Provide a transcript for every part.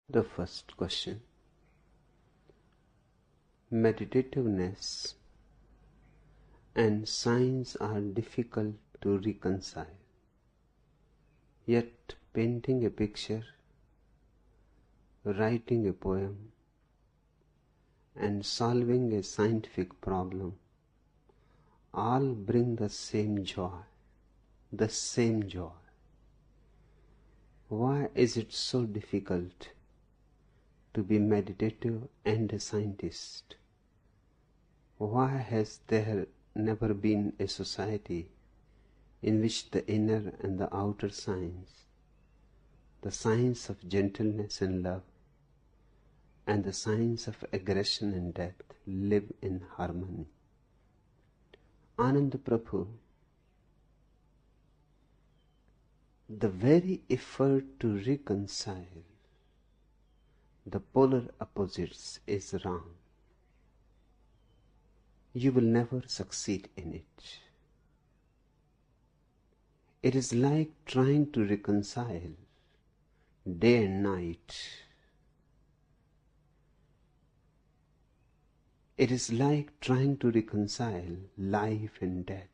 The first question. Meditativeness and science are difficult to reconcile. Yet painting a picture, writing a poem, and solving a scientific problem all bring the same joy, the same joy. Why is it so difficult to be meditative and a scientist? Why has there never been a society in which the inner and the outer science, the science of gentleness and love, and the science of aggression and death live in harmony? Ananda Prabhu, the very effort to reconcile the polar opposites is wrong. You will never succeed in it. It is like trying to reconcile day and night. It is like trying to reconcile life and death.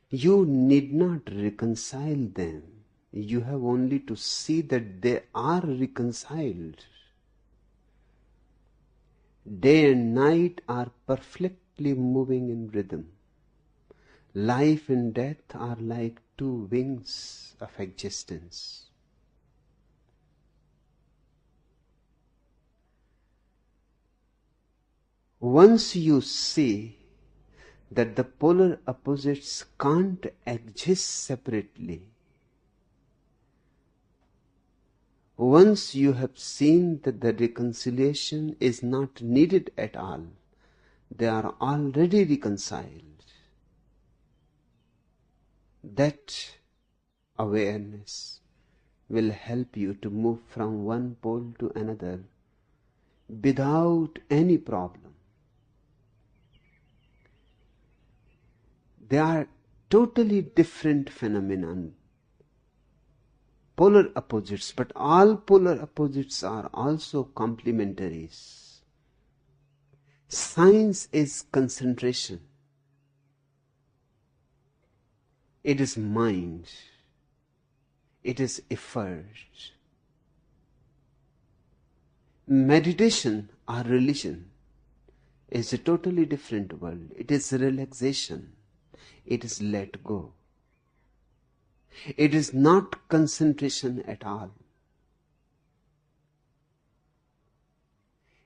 You need not reconcile them. You have only to see that they are reconciled. Day and night are perfectly moving in rhythm. Life and death are like two wings of existence. Once you see that the polar opposites can't exist separately, once you have seen that the reconciliation is not needed at all, they are already reconciled, that awareness will help you to move from one pole to another without any problem. They are totally different phenomena, polar opposites, but all polar opposites are also complementaries. Science is concentration. It is mind. It is effort. Meditation or religion is a totally different world. It is relaxation. It is let go. It is not concentration at all.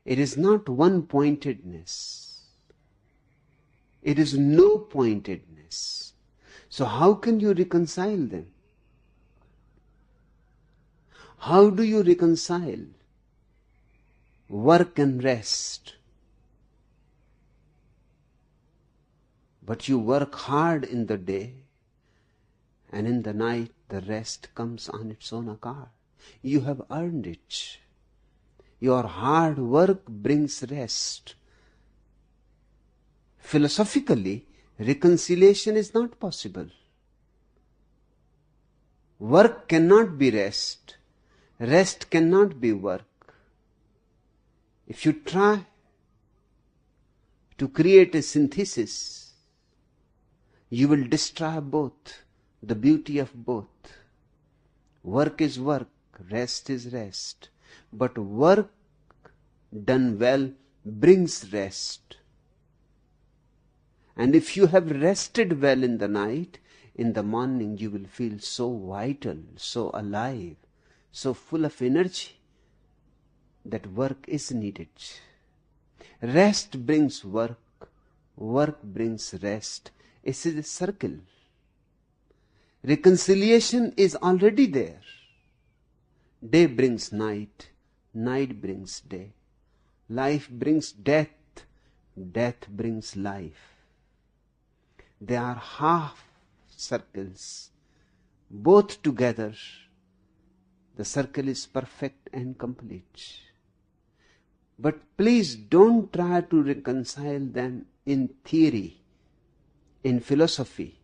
It is not one-pointedness. It is no pointedness. So how can you reconcile them? How do you reconcile work and rest? But you work hard in the day, and in the night the rest comes on its own account. You have earned it. Your hard work brings rest. Philosophically, reconciliation is not possible. Work cannot be rest. Rest cannot be work. If you try to create a synthesis, you will destroy both, the beauty of both. Work is work, rest is rest. But work done well brings rest. And if you have rested well in the night, in the morning you will feel so vital, so alive, so full of energy that work is needed. Rest brings work, work brings rest. It is a circle. Reconciliation is already there. Day brings night, night brings day. Life brings death, death brings life. They are half circles. Both together, the circle is perfect and complete. But please don't try to reconcile them in theory, in philosophy.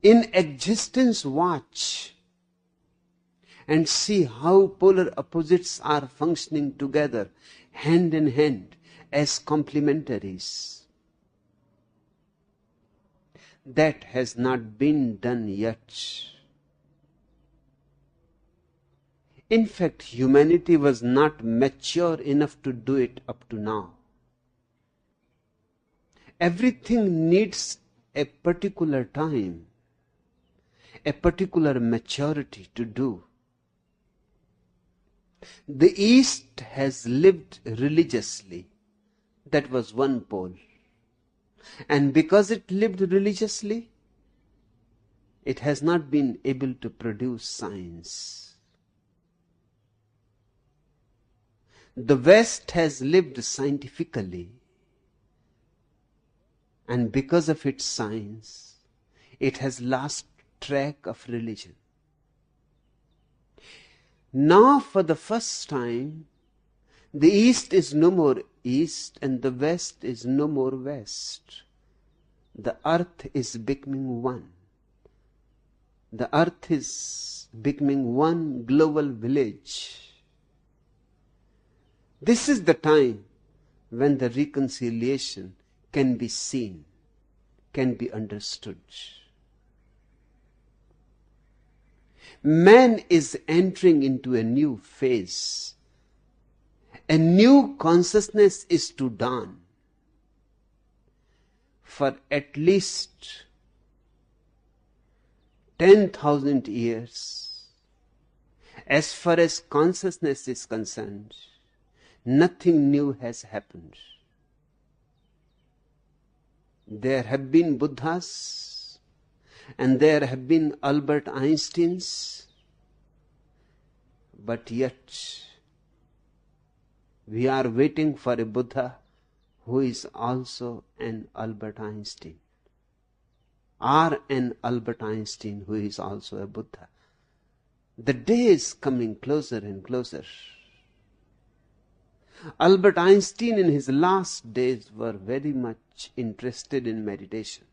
In existence, watch and see how polar opposites are functioning together, hand in hand, as complementaries. That has not been done yet. In fact, humanity was not mature enough to do it up to now. Everything needs a particular time, a particular maturity to do. The East has lived religiously. That was one pole. And because it lived religiously, it has not been able to produce science. The West has lived scientifically. And because of its science, it has lost track of religion. Now, for the first time, the East is no more East and the West is no more West. The earth is becoming one. The earth is becoming one global village. This is the time when the reconciliation can be seen, can be understood. Man is entering into a new phase. A new consciousness is to dawn. For at least 10,000 years, as far as consciousness is concerned, nothing new has happened. There have been Buddhas and there have been Albert Einsteins, but yet we are waiting for a Buddha who is also an Albert Einstein, or an Albert Einstein who is also a Buddha. The day is coming closer and closer. Albert Einstein in his last days were very much interested in meditation,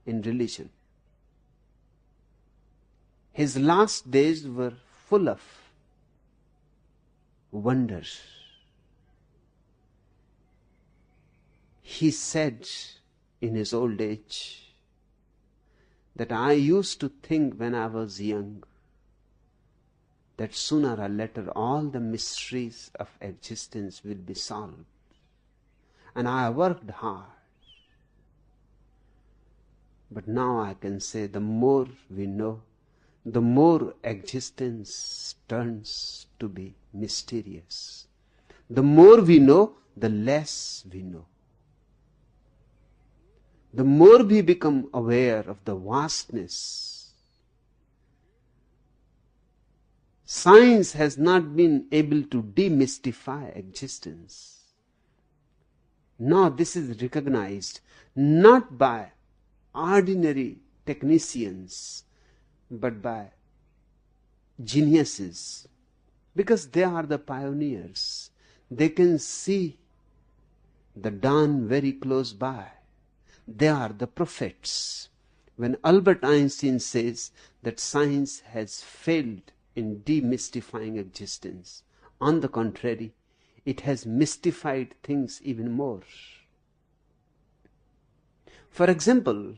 in religion. His last days were full of wonders. He said in his old age that I used to think when I was young that sooner or later all the mysteries of existence will be solved. And I worked hard. But now I can say the more we know, the more existence turns to be mysterious. The more we know, the less we know. The more we become aware of the vastness. Science has not been able to demystify existence. Now this is recognized not by ordinary technicians, but by geniuses, because they are the pioneers. They can see the dawn very close by. They are the prophets. When Albert Einstein says that science has failed in demystifying existence, on the contrary, it has mystified things even more. For example,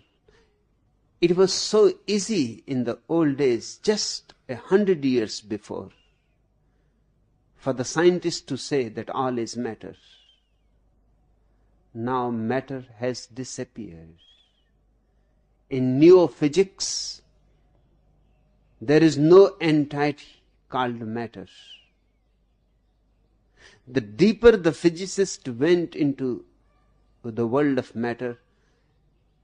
it was so easy in the old days, just 100 years before, for the scientists to say that all is matter. Now matter has disappeared. In neophysics, there is no entity called matter. The deeper the physicist went into the world of matter,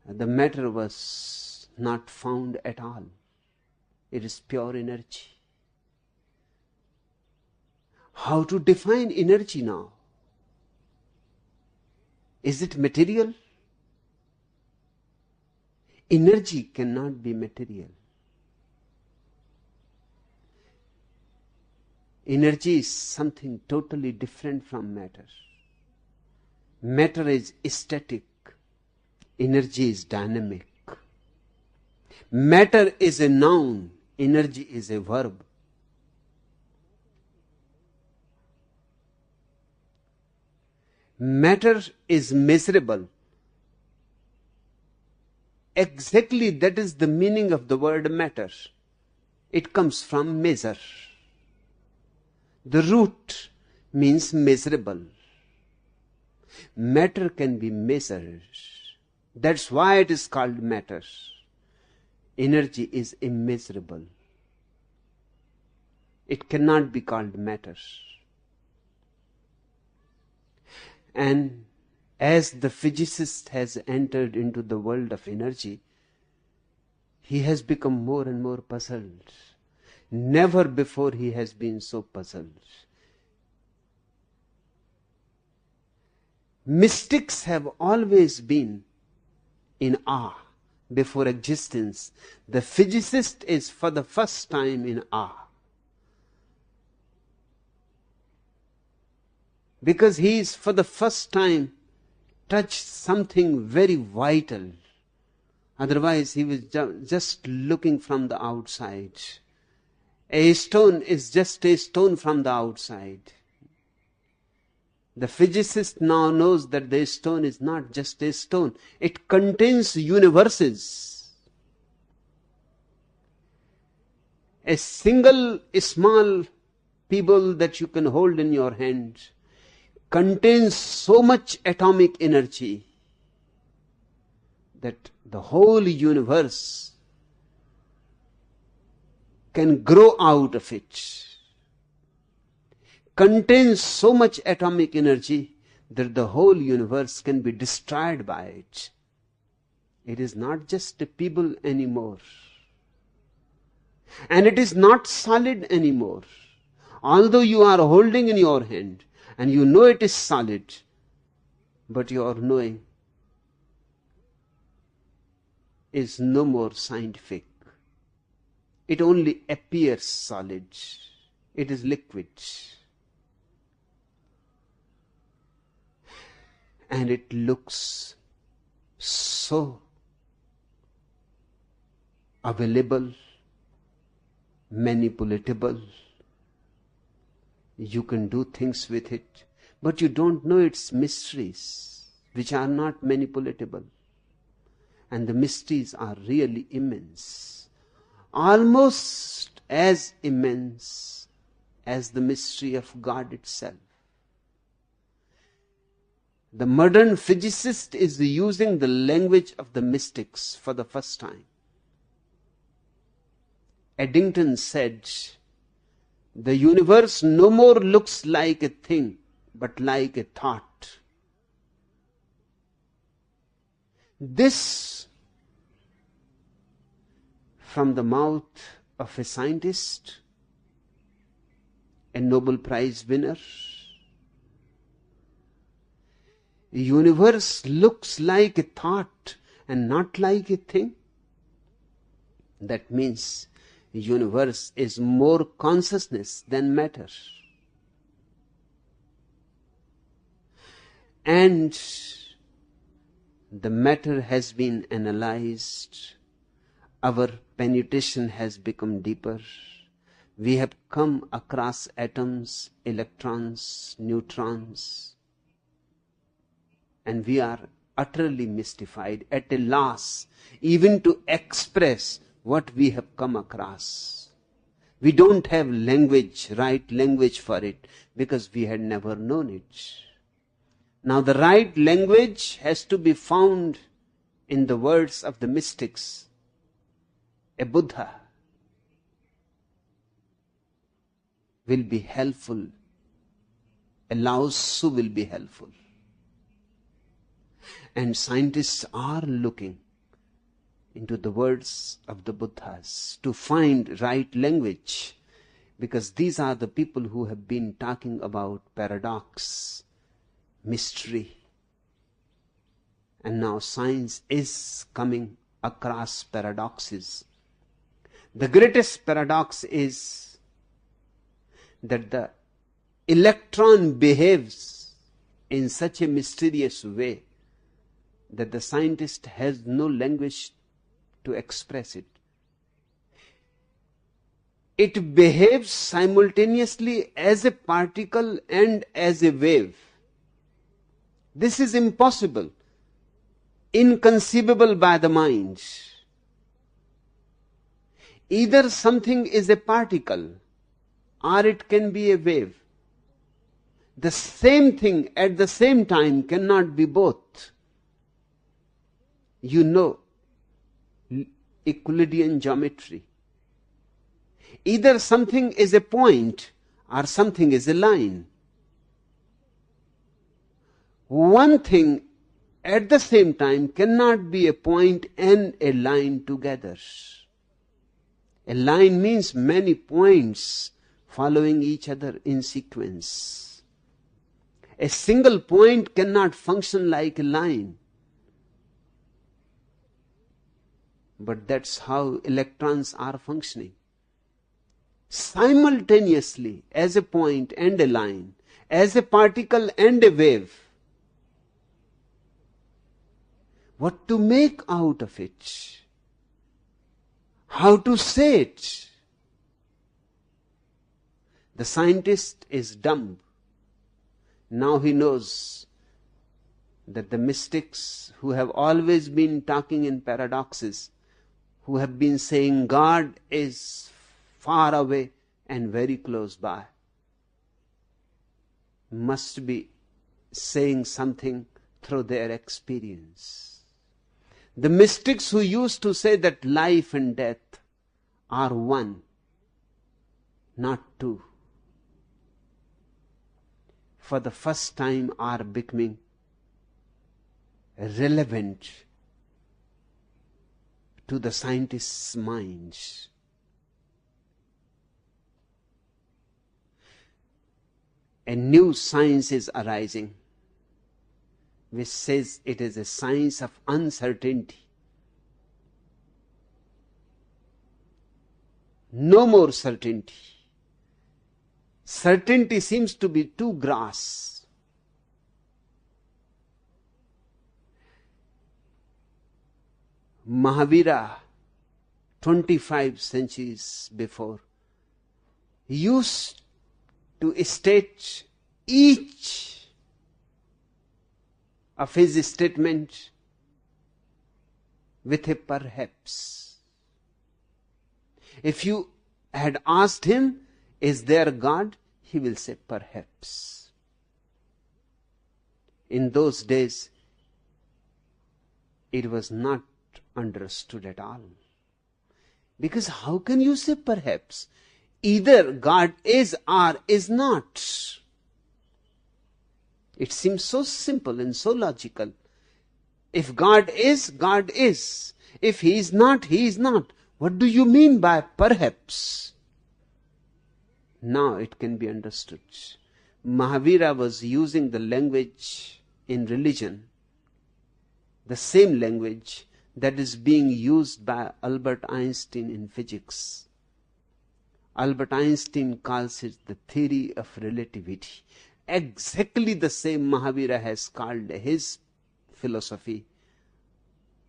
the matter was not found at all. It is pure energy. How to define energy now? Is it material? Energy cannot be material. Energy is something totally different from matter. Matter is static. Energy is dynamic. Matter is a noun, energy is a verb. Matter is measurable. Exactly that is the meaning of the word matter. It comes from measure. The root means measurable. Matter can be measured. That's why it is called matter. Energy is immeasurable. It cannot be called matter. And as the physicist has entered into the world of energy, he has become more and more puzzled. Never before he has been so puzzled. Mystics have always been in awe before existence. The physicist is for the first time in awe. Because he is for the first time touched something very vital. Otherwise he was just looking from the outside. A stone is just a stone from the outside. The physicist now knows that the stone is not just a stone. It contains universes. A single small pebble that you can hold in your hand contains so much atomic energy that the whole universe can grow out of it. Contains so much atomic energy that the whole universe can be destroyed by it. It is not just a pebble anymore. And it is not solid anymore. Although you are holding in your hand and you know it is solid, but your knowing is no more scientific. It only appears solid. It is liquid. And it looks so available, manipulatable. You can do things with it, but you don't know its mysteries, which are not manipulatable. And the mysteries are really immense, almost as immense as the mystery of God itself. The modern physicist is using the language of the mystics for the first time. Eddington said, the universe no more looks like a thing, but like a thought. This, from the mouth of a scientist, a Nobel Prize winner. The universe looks like a thought and not like a thing. That means the universe is more consciousness than matter. And the matter has been analyzed. Our penetration has become deeper. We have come across atoms, electrons, neutrons. And we are utterly mystified, at a loss, even to express what we have come across. We don't have language, right language for it, because we had never known it. Now the right language has to be found in the words of the mystics. A Buddha will be helpful. A Lao Tzu will be helpful. And scientists are looking into the words of the Buddhas to find right language, because these are the people who have been talking about paradox, mystery. And now science is coming across paradoxes. The greatest paradox is that the electron behaves in such a mysterious way that the scientist has no language to express it. It behaves simultaneously as a particle and as a wave. This is impossible, inconceivable by the mind. Either something is a particle or it can be a wave. The same thing at the same time cannot be both. You know Euclidean geometry. Either something is a point or something is a line. One thing at the same time cannot be a point and a line together. A line means many points following each other in sequence. A single point cannot function like a line. But that's how electrons are functioning. Simultaneously, as a point and a line, as a particle and a wave. What to make out of it? How to say it? The scientist is dumb. Now he knows that the mystics who have always been talking in paradoxes, who have been saying God is far away and very close by, must be saying something through their experience. The mystics who used to say that life and death are one, not two, for the first time are becoming relevant to the scientists' minds. A new science is arising, which says it is a science of uncertainty. No more certainty. Certainty seems to be too gross. Mahavira, 25 centuries before, used to state each of his statements with a perhaps. If you had asked him, is there God? He will say perhaps. In those days, it was not understood at all. Because how can you say perhaps? Either God is or is not. It seems so simple and so logical. If God is, God is. If He is not, He is not. What do you mean by perhaps? Now it can be understood. Mahavira was using the language in religion, the same language that is being used by Albert Einstein in physics. Albert Einstein calls it the theory of relativity. Exactly the same Mahavira has called his philosophy,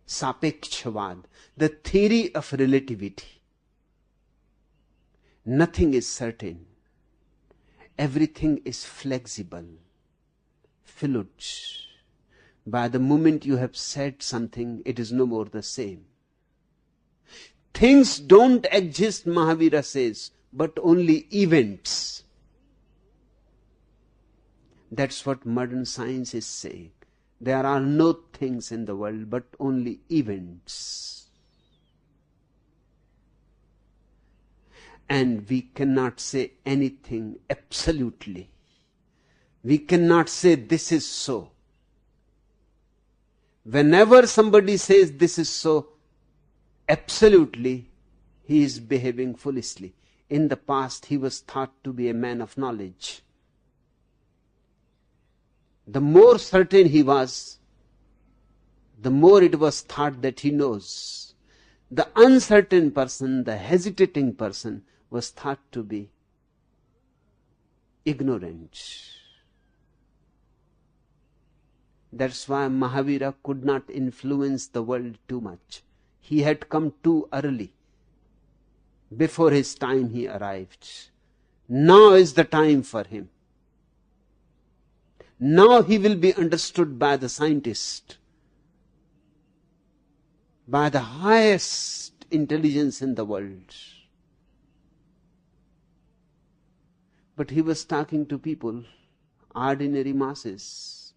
Sapekshavad, the theory of relativity. Nothing is certain. Everything is flexible, fluid. By the moment you have said something, it is no more the same. Things don't exist, Mahavira says, but only events. That's what modern science is saying. There are no things in the world, but only events. And we cannot say anything absolutely. We cannot say this is so. Whenever somebody says this is so, absolutely, he is behaving foolishly. In the past, he was thought to be a man of knowledge. The more certain he was, the more it was thought that he knows. The uncertain person, the hesitating person, was thought to be ignorant. That's why Mahavira could not influence the world too much. He had come too early. Before his time he arrived. Now is the time for him. Now he will be understood by the scientist, by the highest intelligence in the world. But he was talking to people, ordinary masses,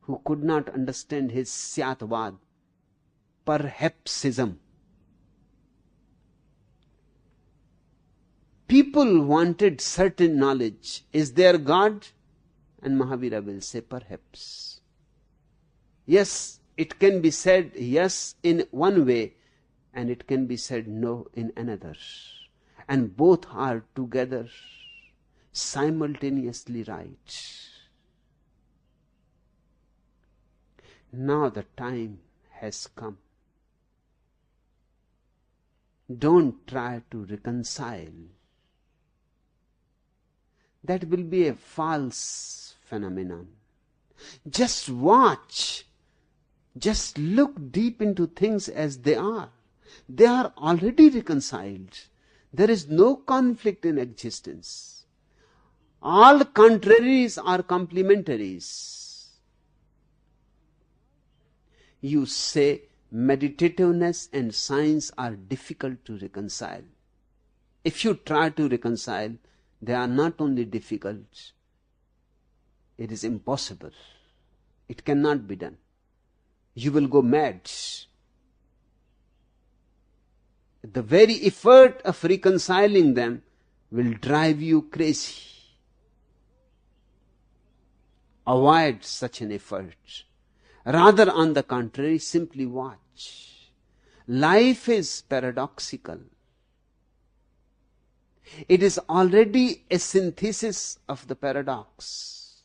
who could not understand his syatvad, perhapsism. People wanted certain knowledge. Is there God? And Mahavira will say, perhaps. Yes, it can be said yes in one way, and it can be said no in another. And both are together simultaneously right. Now the time has come. Don't try to reconcile. That will be a false phenomenon. Just watch. Just look deep into things as they are. They are already reconciled. There is no conflict in existence. All contraries are complementaries. You say meditativeness and science are difficult to reconcile. If you try to reconcile, they are not only difficult, it is impossible. It cannot be done. You will go mad. The very effort of reconciling them will drive you crazy. Avoid such an effort. Rather, on the contrary, simply watch. Life is paradoxical. It is already a synthesis of the paradox.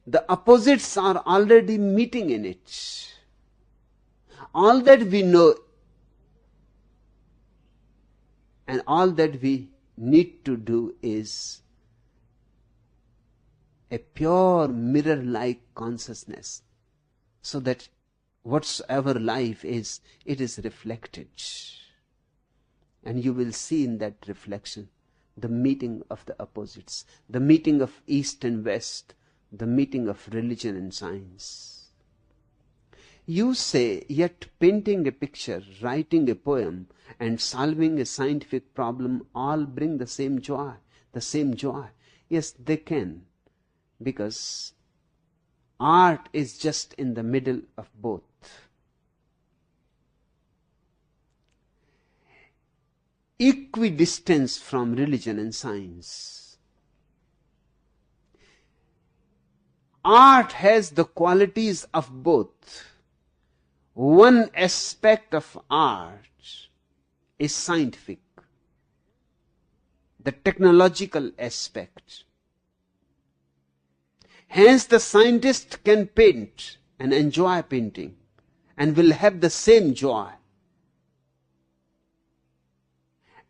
The opposites are already meeting in it. All that we know and all that we need to do is a pure mirror-like consciousness, so that whatsoever life is, it is reflected. And you will see in that reflection the meeting of the opposites, the meeting of East and West, the meeting of religion and science. You say, yet painting a picture, writing a poem, and solving a scientific problem all bring the same joy, the same joy. Yes, they can, because art is just in the middle of both. Equidistance from religion and science. Art has the qualities of both. One aspect of art is scientific, the technological aspect. Hence the scientist can paint and enjoy painting and will have the same joy.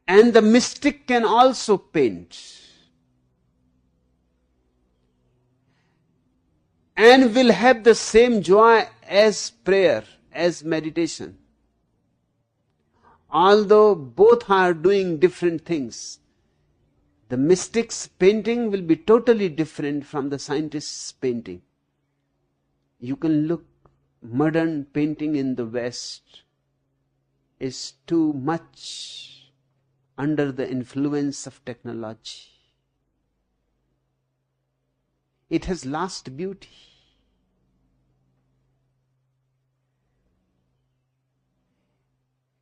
And the mystic can also paint and will have the same joy as prayer, as meditation. Although both are doing different things, the mystic's painting will be totally different from the scientist's painting. You can look, modern painting in the West is too much under the influence of technology. It has lost beauty.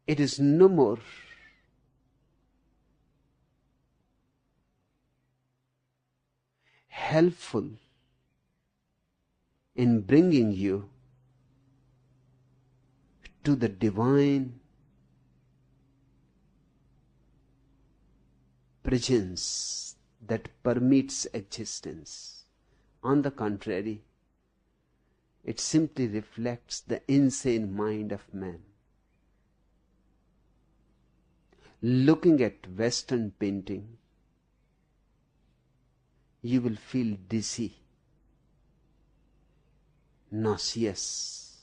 It is no more helpful in bringing you to the divine presence that permeates existence. On the contrary, it simply reflects the insane mind of man. Looking at Western painting, you will feel dizzy, nauseous,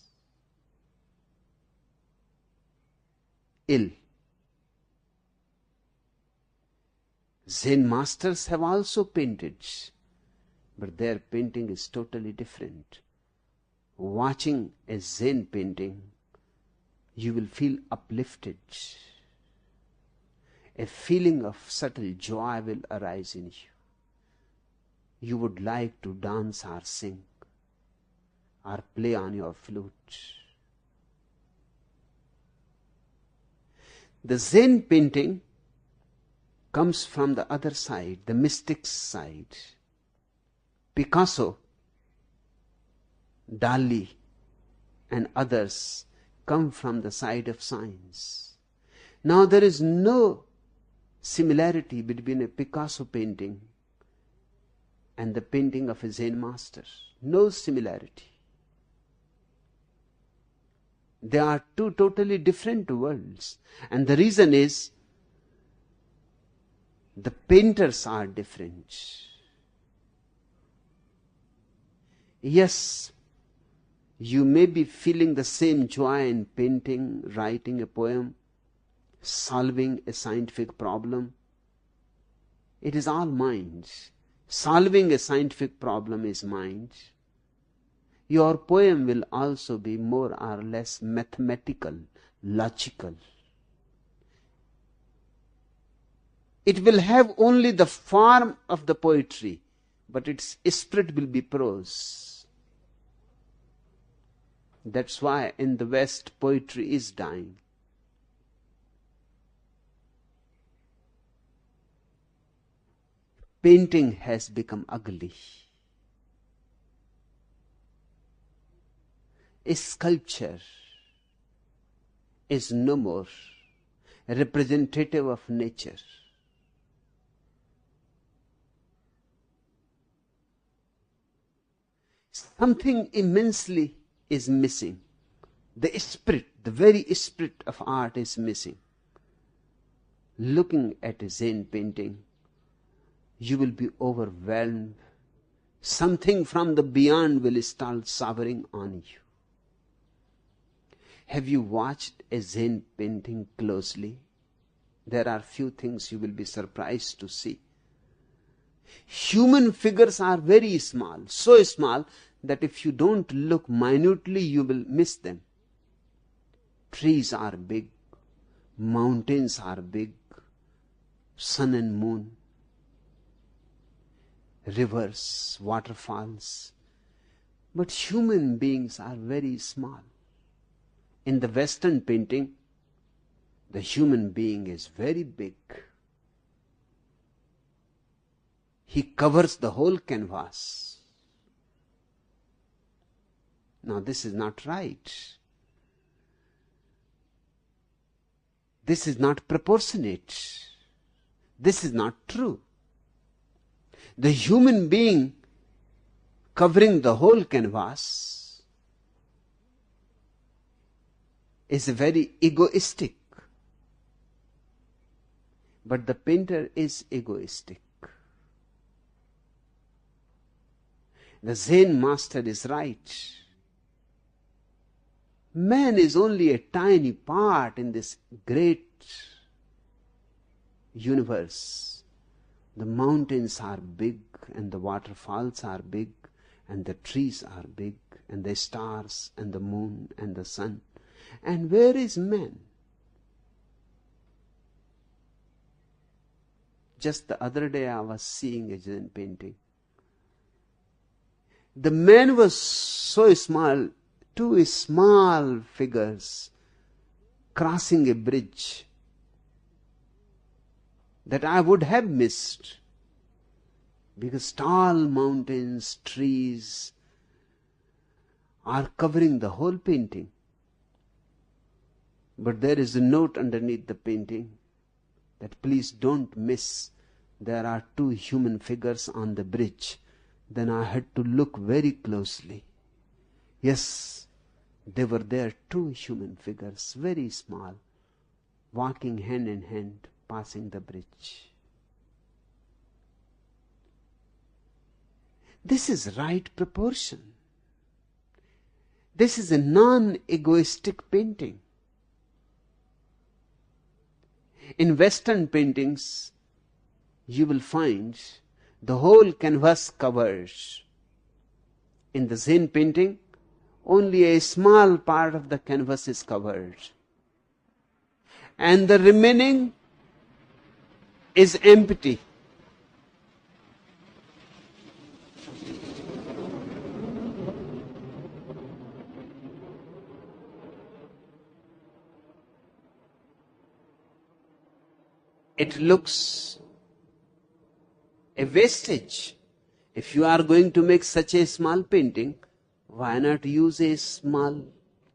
ill. Zen masters have also painted, but their painting is totally different. Watching a Zen painting, you will feel uplifted. A feeling of subtle joy will arise in you. You would like to dance or sing or play on your flute. The Zen painting comes from the other side, the mystic's side. Picasso, Dali, and others come from the side of science. Now there is no similarity between a Picasso painting and the painting of a Zen master. No similarity. They are two totally different worlds. And the reason is, the painters are different. Yes, you may be feeling the same joy in painting, writing a poem, solving a scientific problem. It is all mind. Solving a scientific problem is mind. Your poem will also be more or less mathematical, logical. It will have only the form of the poetry, but its spirit will be prose. That's why in the West poetry is dying. Painting has become ugly. A sculpture is no more representative of nature. Something immensely is missing. The spirit, the very spirit of art is missing. Looking at a Zen painting, you will be overwhelmed. Something from the beyond will start showering on you. Have you watched a Zen painting closely? There are few things you will be surprised to see. Human figures are very small, so small that if you don't look minutely, you will miss them. Trees are big, mountains are big, sun and moon, rivers, waterfalls. But human beings are very small. In the Western painting, the human being is very big. He covers the whole canvas. Now this is not right. This is not proportionate. This is not true. The human being covering the whole canvas is very egoistic. But the painter is egoistic. The Zen master is right. Man is only a tiny part in this great universe. The mountains are big, and the waterfalls are big, and the trees are big, and the stars, and the moon, and the sun. And where is man? Just the other day I was seeing a Zen painting. The man was so small, two small figures crossing a bridge, that I would have missed, because tall mountains, trees are covering the whole painting. But there is a note underneath the painting that please don't miss, there are two human figures on the bridge. Then I had to look very closely. Yes, they were there, two human figures, very small, walking hand in hand, passing the bridge. This is right proportion. This is a non-egoistic painting. In Western paintings, you will find the whole canvas covered. In the Zen painting, only a small part of the canvas is covered, and the remaining is empty. It looks a wastage. If you are going to make such a small painting, why not use a small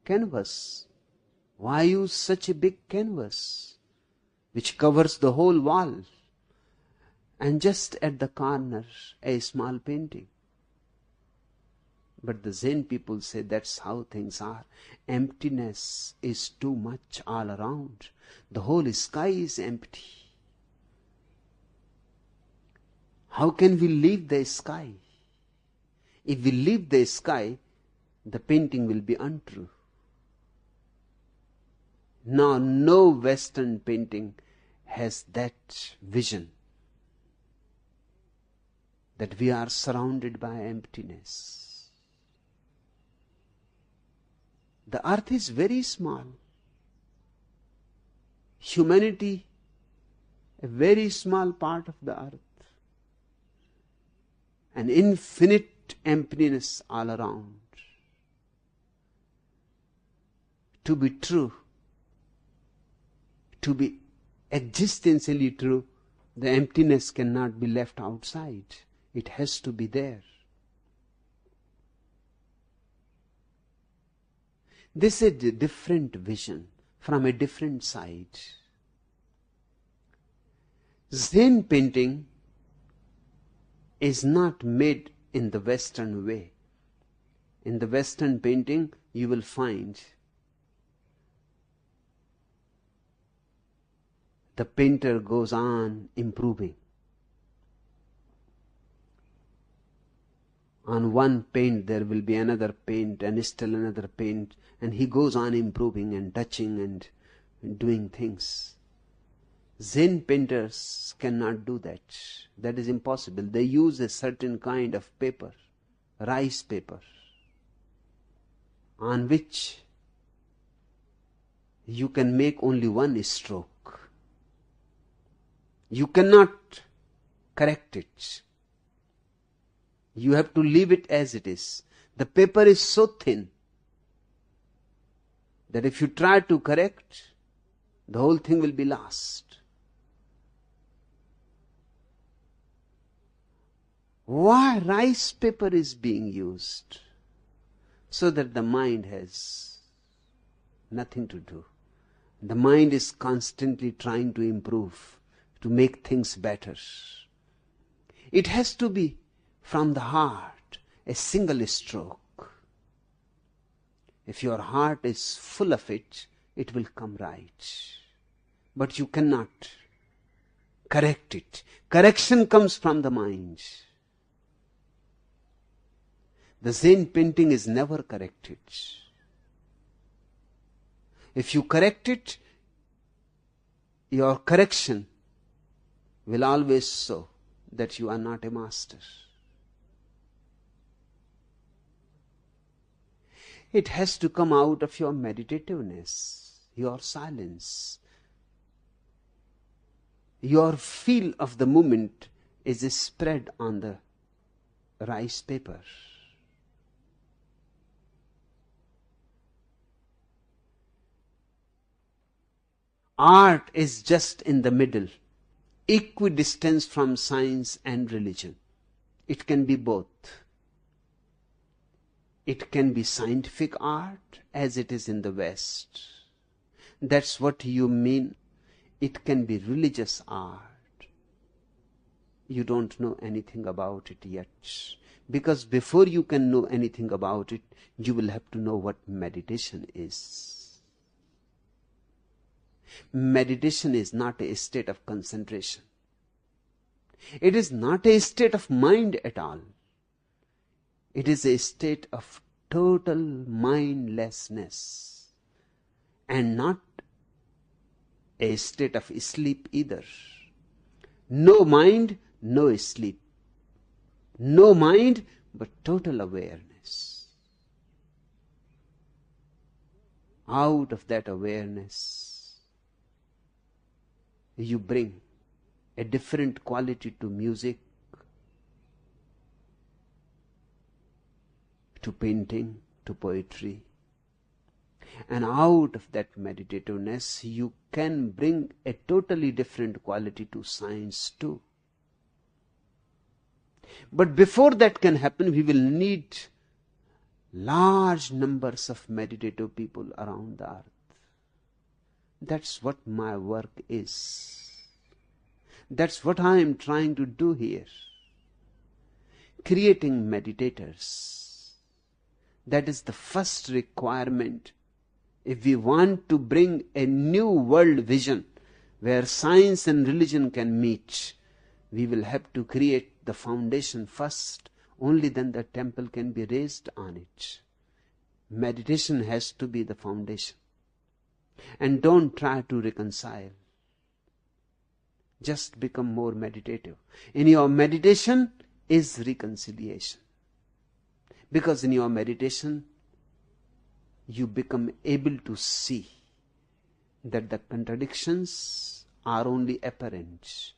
canvas? Why use such a big canvas which covers the whole wall, and just at the corner a small painting? But the Zen people say that's how things are. Emptiness is too much all around. The whole sky is empty. How can we leave the sky? If we leave the sky, the painting will be untrue. Now, no Western painting has that vision, that we are surrounded by emptiness. The earth is very small. Humanity, a very small part of the earth. An infinite emptiness all around. To be true, to be existentially true, the emptiness cannot be left outside. It has to be there. This is a different vision from a different side. Zen painting is not made in the Western way. In the Western painting, you will find the painter goes on improving. On one paint there will be another paint and still another paint, and he goes on improving and touching and doing things. Zen painters cannot do that. That is impossible. They use a certain kind of paper, rice paper, on which you can make only one stroke. You cannot correct it. You have to leave it as it is. The paper is so thin that if you try to correct, the whole thing will be lost. Why rice paper is being used? So that the mind has nothing to do. The mind is constantly trying to improve, to make things better. It has to be from the heart, a single stroke. If your heart is full of it, it will come right. But you cannot correct it. Correction comes from the mind. The Zen painting is never corrected. If you correct it, your correction will always show that you are not a master. It has to come out of your meditativeness, your silence. Your feel of the moment is spread on the rice paper. Art is just in the middle, equidistant from science and religion. It can be both. It can be scientific art as it is in the West. That's what you mean. It can be religious art. You don't know anything about it yet. Because before you can know anything about it, you will have to know what meditation is. Meditation is not a state of concentration. It is not a state of mind at all. It is a state of total mindlessness, and not a state of sleep either. No mind, no sleep. No mind, but total awareness. Out of that awareness, you bring a different quality to music, to painting, to poetry. And out of that meditativeness, you can bring a totally different quality to science too. But before that can happen, we will need large numbers of meditative people around the earth. That's what my work is. That's what I am trying to do here. Creating meditators. That is the first requirement. If we want to bring a new world vision where science and religion can meet, we will have to create the foundation first. Only then the temple can be raised on it. Meditation has to be the foundation. And don't try to reconcile. Just become more meditative. In your meditation is reconciliation. Because in your meditation, you become able to see that the contradictions are only apparent,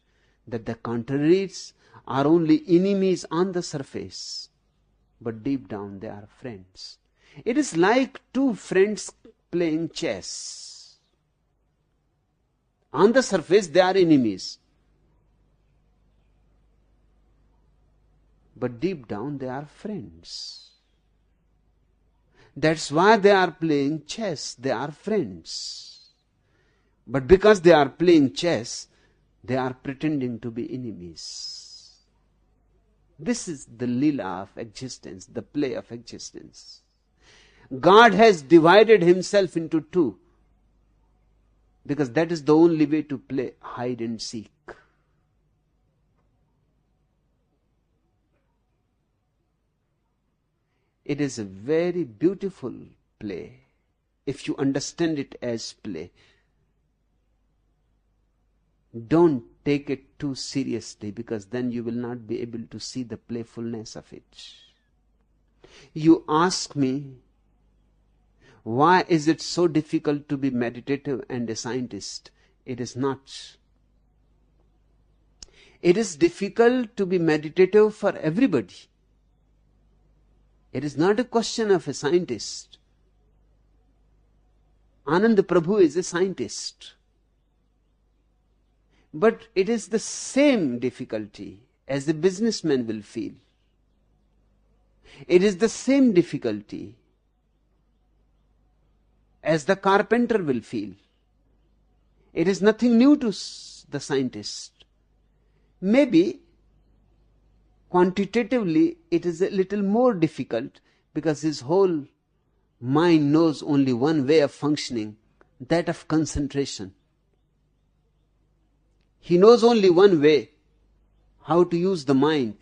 that the contraries are only enemies on the surface, but deep down they are friends. It is like two friends playing chess. On the surface they are enemies, but deep down they are friends. That's why they are playing chess. They are friends. But because they are playing chess, they are pretending to be enemies. This is the lila of existence, the play of existence. God has divided himself into two, because that is the only way to play hide and seek. It is a very beautiful play if you understand it as play. Don't take it too seriously, because then you will not be able to see the playfulness of it. You ask me, why is it so difficult to be meditative and a scientist? It is not. It is difficult to be meditative for everybody. It is not a question of a scientist. Anand Prabhu is a scientist. But it is the same difficulty as a businessman will feel. It is the same difficulty as the carpenter will feel. It is nothing new to the scientist. Maybe quantitatively it is a little more difficult, because his whole mind knows only one way of functioning, that of concentration. He knows only one way how to use the mind,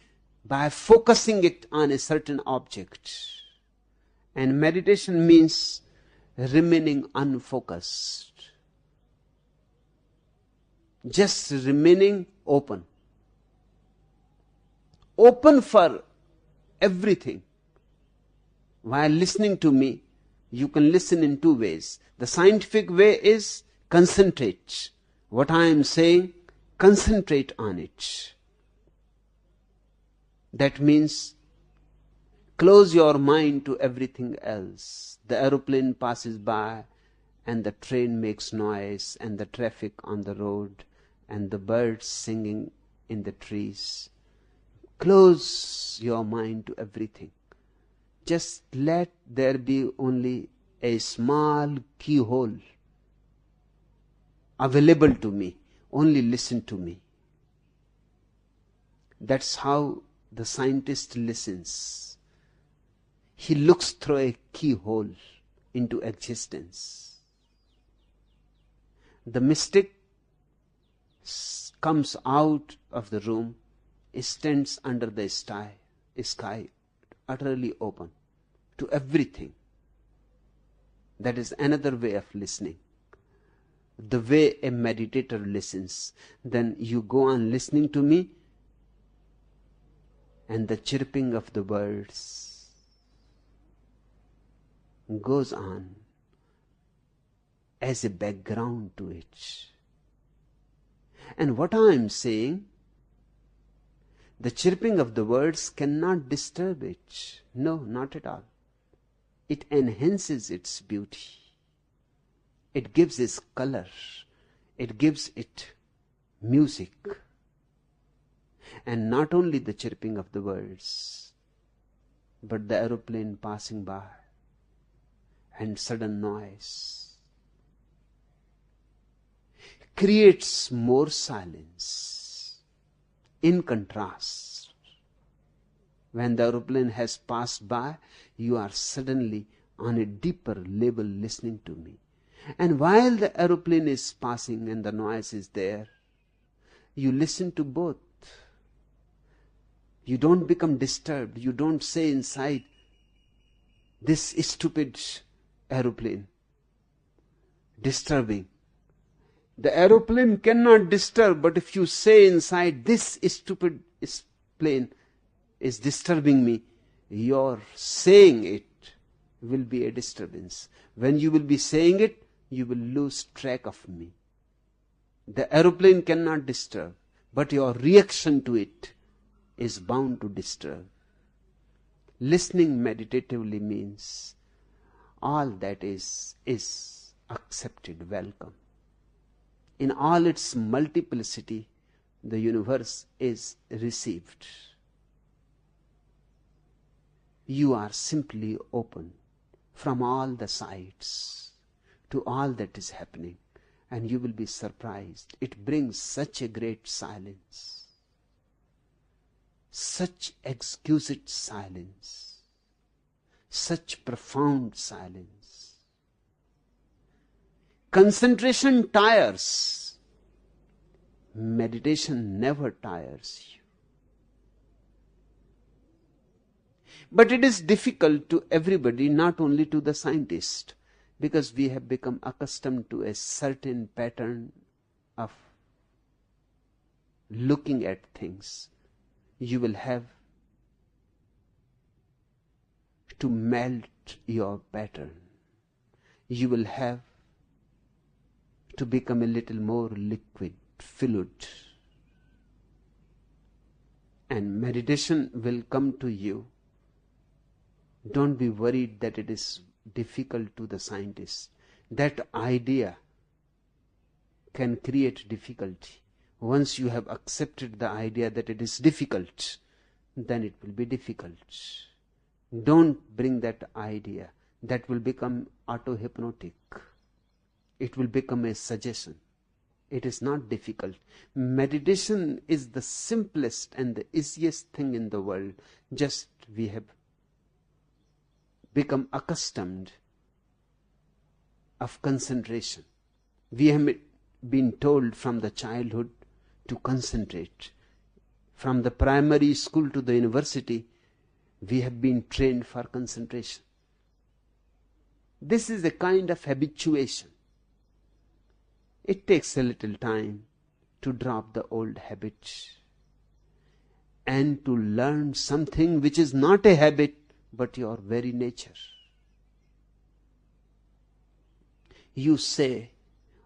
by focusing it on a certain object. And meditation means remaining unfocused, just remaining open for everything. While listening to me, you can listen in two ways. The scientific way is concentrate. What I am saying, concentrate on it. That means close your mind to everything else. The aeroplane passes by, and the train makes noise, and the traffic on the road, and the birds singing in the trees. Close your mind to everything. Just let there be only a small keyhole available to me. Only listen to me. That's how the scientist listens. He looks through a keyhole into existence. The mystic comes out of the room, stands under the sky utterly open to everything. That is another way of listening. the way a meditator listens. Then you go on listening to me, and the chirping of the birds goes on as a background to it. And what I am saying, the chirping of the birds cannot disturb it. No, not at all. It enhances its beauty. It gives it color. It gives it music. And not only the chirping of the birds, but the aeroplane passing by and sudden noise creates more silence. In contrast, when the aeroplane has passed by, you are suddenly on a deeper level listening to me. And while the aeroplane is passing and the noise is there, you listen to both. You don't become disturbed. You don't say inside, this stupid aeroplane, disturbing. The aeroplane cannot disturb, but if you say inside, this stupid plane is disturbing me, your saying it will be a disturbance. When you will be saying it, you will lose track of me. The aeroplane cannot disturb, but your reaction to it is bound to disturb. Listening meditatively means all that is accepted, welcome. In all its multiplicity, the universe is received. You are simply open from all the sides to all that is happening, and you will be surprised. It brings such a great silence, such exquisite silence, such profound silence. Concentration tires. Meditation never tires you. But it is difficult to everybody, not only to the scientist, because we have become accustomed to a certain pattern of looking at things. You will have to melt your pattern. You will have to become a little more liquid, fluid. And meditation will come to you. Don't be worried that it is difficult to the scientist. That idea can create difficulty. Once you have accepted the idea that it is difficult, then it will be difficult. Don't bring that idea. That will become auto-hypnotic. It will become a suggestion. It is not difficult. Meditation is the simplest and the easiest thing in the world. Just we have become accustomed of concentration. We have been told from the childhood to concentrate. From the primary school to the university, we have been trained for concentration. This is a kind of habituation. It takes a little time to drop the old habit and to learn something which is not a habit but your very nature. You say,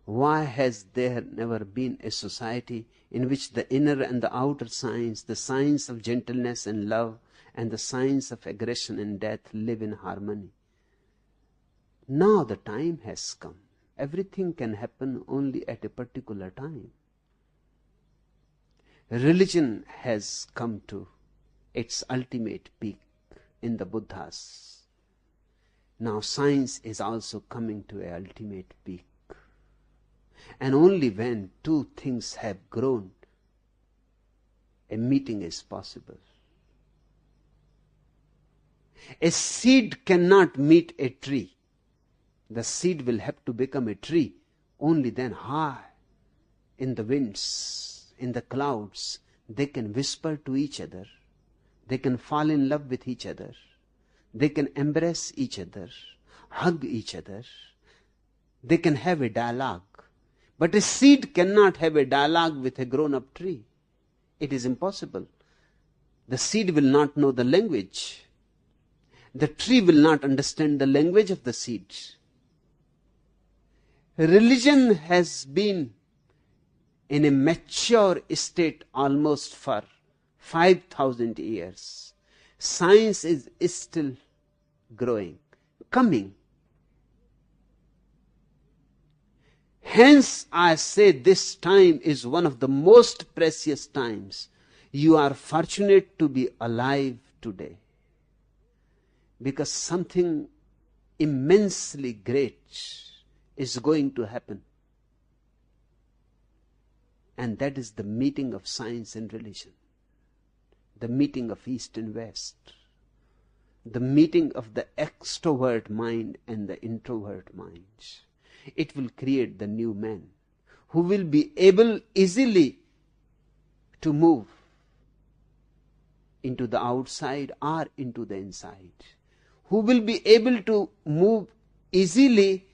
why has there never been a society in which the inner and the outer signs, the signs of gentleness and love and the signs of aggression and death live in harmony? Now the time has come. Everything can happen only at a particular time. Religion has come to its ultimate peak in the Buddhas. Now science is also coming to an ultimate peak. And only when two things have grown, a meeting is possible. A seed cannot meet a tree. The seed will have to become a tree only then. High in the winds, in the clouds, they can whisper to each other. They can fall in love with each other. They can embrace each other, hug each other. They can have a dialogue. But a seed cannot have a dialogue with a grown-up tree. It is impossible. The seed will not know the language. The tree will not understand the language of the seed. Religion has been in a mature state almost for 5,000 years. Science is still growing, coming. Hence, I say this time is one of the most precious times. You are fortunate to be alive today, because something immensely great is going to happen. And that is the meeting of science and religion, the meeting of East and West, the meeting of the extrovert mind and the introvert mind. It will create the new man who will be able easily to move into the outside or into the inside, who will be able to move easily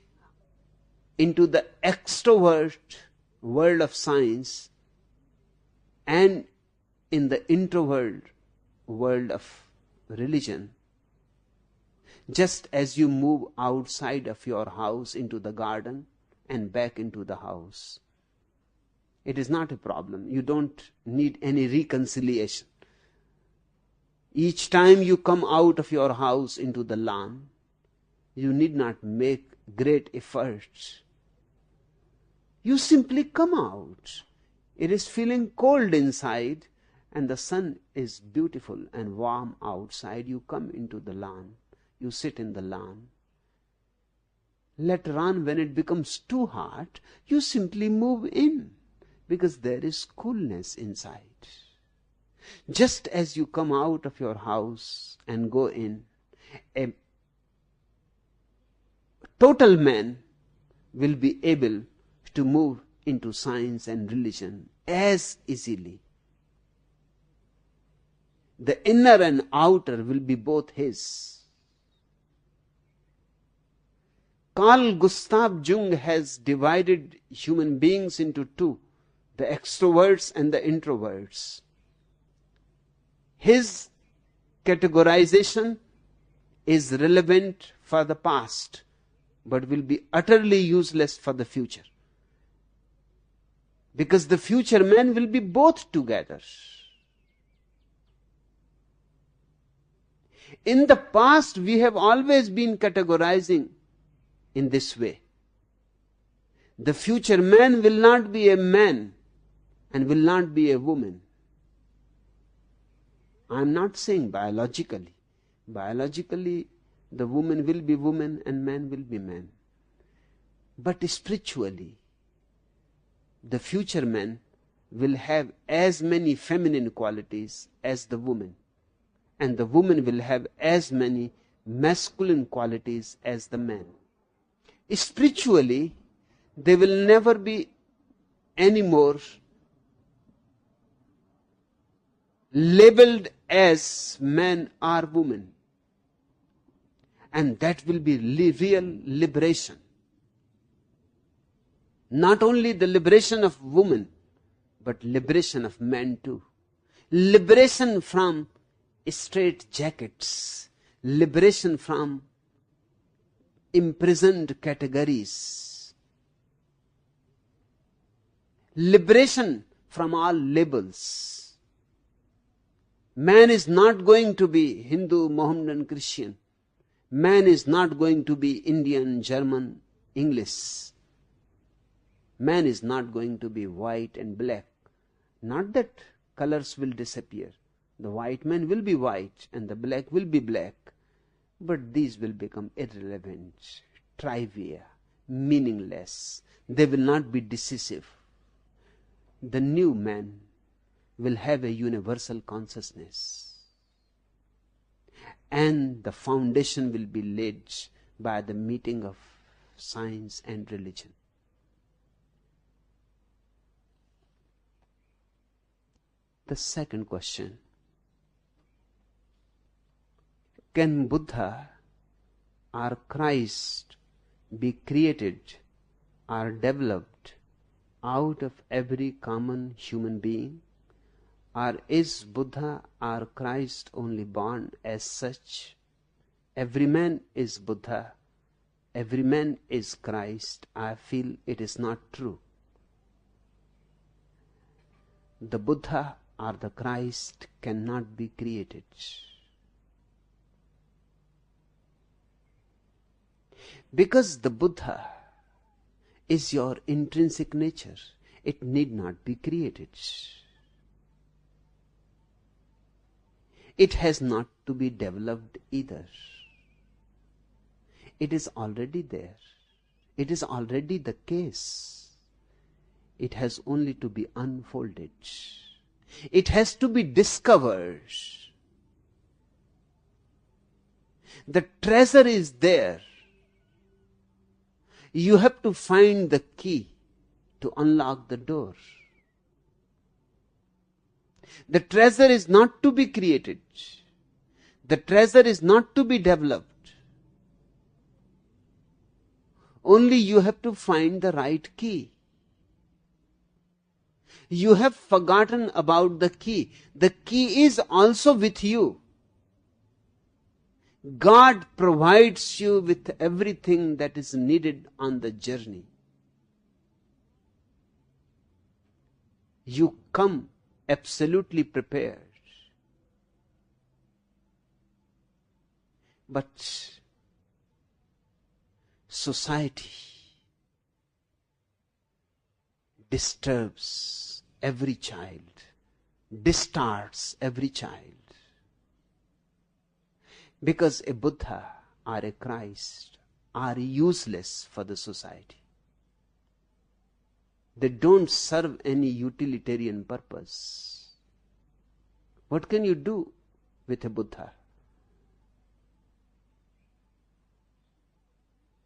into the extrovert world of science and in the introvert world of religion. Just as you move outside of your house into the garden and back into the house, it is not a problem. You don't need any reconciliation. Each time you come out of your house into the lawn, you need not make great efforts. You simply come out. It is feeling cold inside and the sun is beautiful and warm outside. You come into the lawn. You sit in the lawn. Later on, when it becomes too hot, you simply move in, because there is coolness inside. Just as you come out of your house and go in, a total man will be able to move into science and religion as easily. The inner and outer will be both his. Carl Gustav Jung has divided human beings into two, the extroverts and the introverts. His categorization is relevant for the past, but will be utterly useless for the future. Because the future man will be both together. In the past, we have always been categorizing in this way. The future man will not be a man and will not be a woman. I am not saying biologically. Biologically, the woman will be woman and man will be man. But spiritually, the future man will have as many feminine qualities as the woman, and the woman will have as many masculine qualities as the man. Spiritually, they will never be any more labeled as man or woman. And that will be real liberation. Not only the liberation of woman, but liberation of man too. Liberation from straight jackets. Liberation from imprisoned categories. Liberation from all labels. Man is not going to be Hindu, Mohammedan, Christian. Man is not going to be Indian, German, English. Man is not going to be white and black. Not that colors will disappear. The white man will be white and the black will be black. But these will become irrelevant, trivia, meaningless. They will not be decisive. The new man will have a universal consciousness. And the foundation will be laid by the meeting of science and religion. The second question: can Buddha or Christ be created or developed out of every common human being? Or is Buddha or Christ only born as such? Every man is Buddha, every man is Christ. I feel it is not true. The Buddha or the Christ cannot be created. Because the Buddha is your intrinsic nature, it need not be created. It has not to be developed either. It is already there. It is already the case. It has only to be unfolded. It has to be discovered. The treasure is there. You have to find the key to unlock the door. The treasure is not to be created. The treasure is not to be developed. Only you have to find the right key. You have forgotten about the key. The key is also with you. God provides you with everything that is needed on the journey. You come absolutely prepared. But society disturbs every child, distorts every child. Because a Buddha or a Christ are useless for the society. They don't serve any utilitarian purpose. What can you do with a Buddha?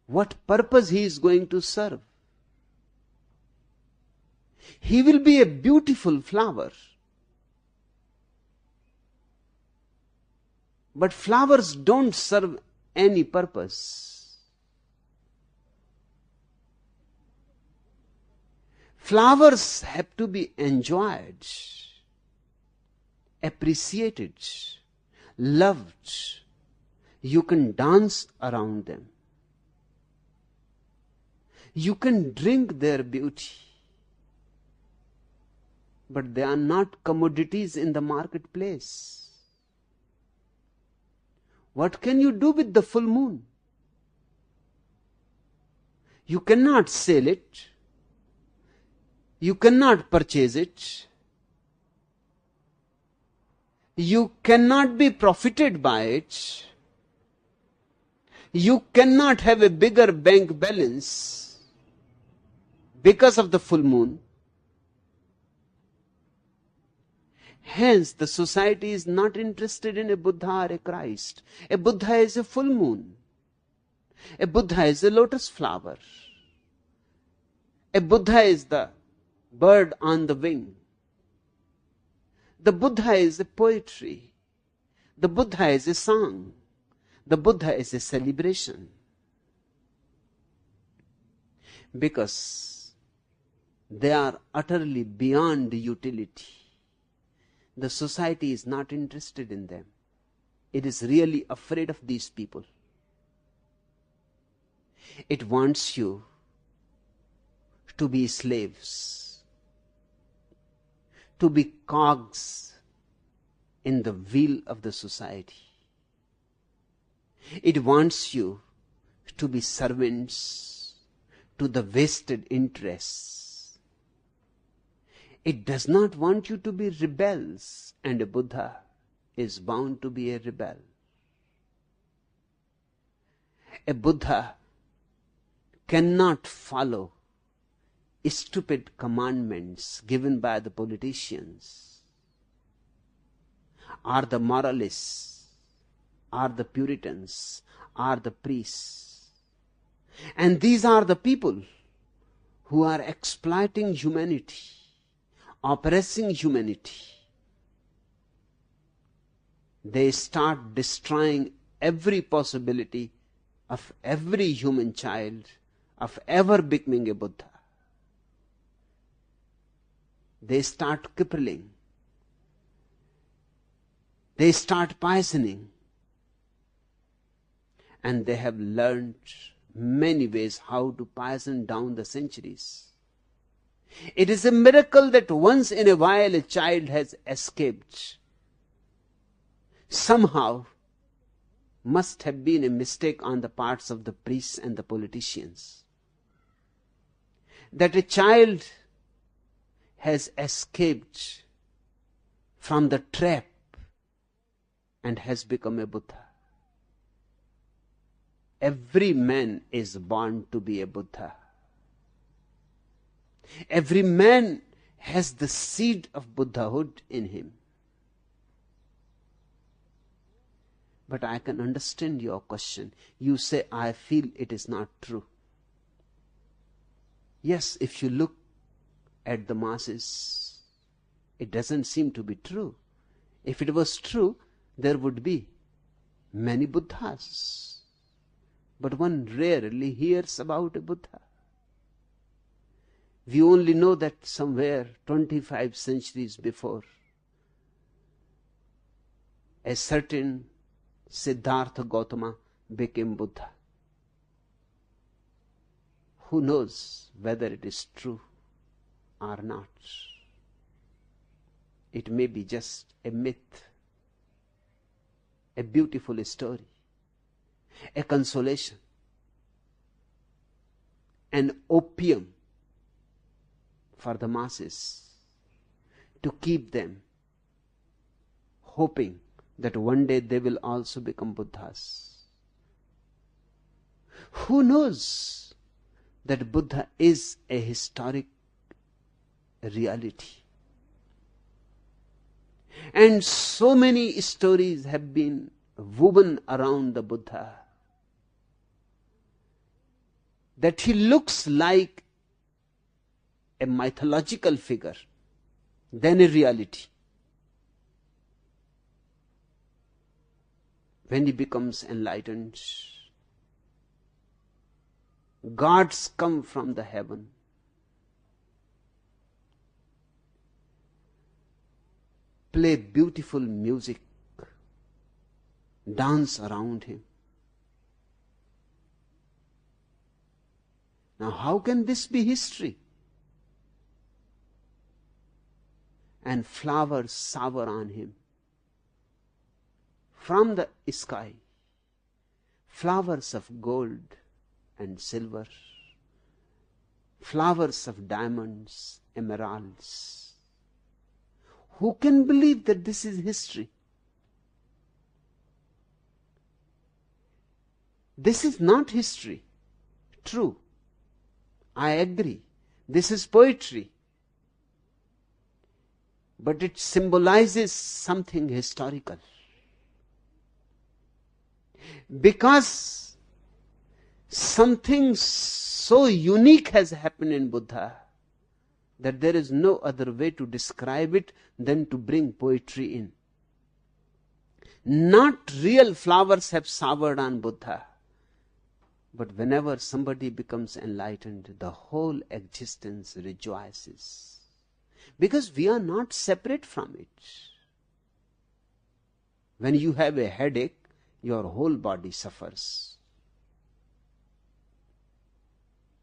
What purpose he is going to serve? He will be a beautiful flower. But flowers don't serve any purpose. Flowers have to be enjoyed, appreciated, loved. You can dance around them. You can drink their beauty. But they are not commodities in the marketplace. What can you do with the full moon? You cannot sell it. You cannot purchase it. You cannot be profited by it. You cannot have a bigger bank balance because of the full moon. Hence, the society is not interested in a Buddha or a Christ. A Buddha is a full moon. A Buddha is a lotus flower. A Buddha is the bird on the wing. The Buddha is a poetry. The Buddha is a song. The Buddha is a celebration. Because they are utterly beyond utility. The society is not interested in them. It is really afraid of these people. It wants you to be slaves, to be cogs in the wheel of the society. It wants you to be servants to the vested interests. It does not want you to be rebels, and a Buddha is bound to be a rebel. A Buddha cannot follow stupid commandments given by the politicians, or the moralists, or the Puritans, or the priests. And these are the people who are exploiting humanity, oppressing humanity. They start destroying every possibility of every human child of ever becoming a Buddha. they start crippling, they start poisoning, and they have learned many ways how to poison down the centuries. It is a miracle that once in a while a child has escaped. Somehow, must have been a mistake on the parts of the priests and the politicians, that a child has escaped from the trap and has become a Buddha. Every man is born to be a Buddha. Every man has the seed of Buddhahood in him. But I can understand your question. You say, I feel it is not true. Yes, if you look at the masses, it doesn't seem to be true. If it was true, there would be many Buddhas. But one rarely hears about a Buddha. We only know that somewhere 25 centuries before, a certain Siddhartha Gautama became Buddha. Who knows whether it is true or not? It may be just a myth, a beautiful story, a consolation, an opium for the masses to keep them hoping that one day they will also become Buddhas. Who knows that Buddha is a historic reality? And so many stories have been woven around the Buddha that he looks like a mythological figure than a reality. When he becomes enlightened, gods come from the heaven, play beautiful music, dance around him. Now, how can this be history? And flowers shower on him from the sky, flowers of gold and silver, flowers of diamonds, emeralds. Who can believe that this is history? This is not history. True. I agree. This is poetry. But it symbolizes something historical. Because something so unique has happened in Buddha that there is no other way to describe it than to bring poetry in. Not real flowers have showered on Buddha, but whenever somebody becomes enlightened, the whole existence rejoices. Because we are not separate from it. When you have a headache, your whole body suffers.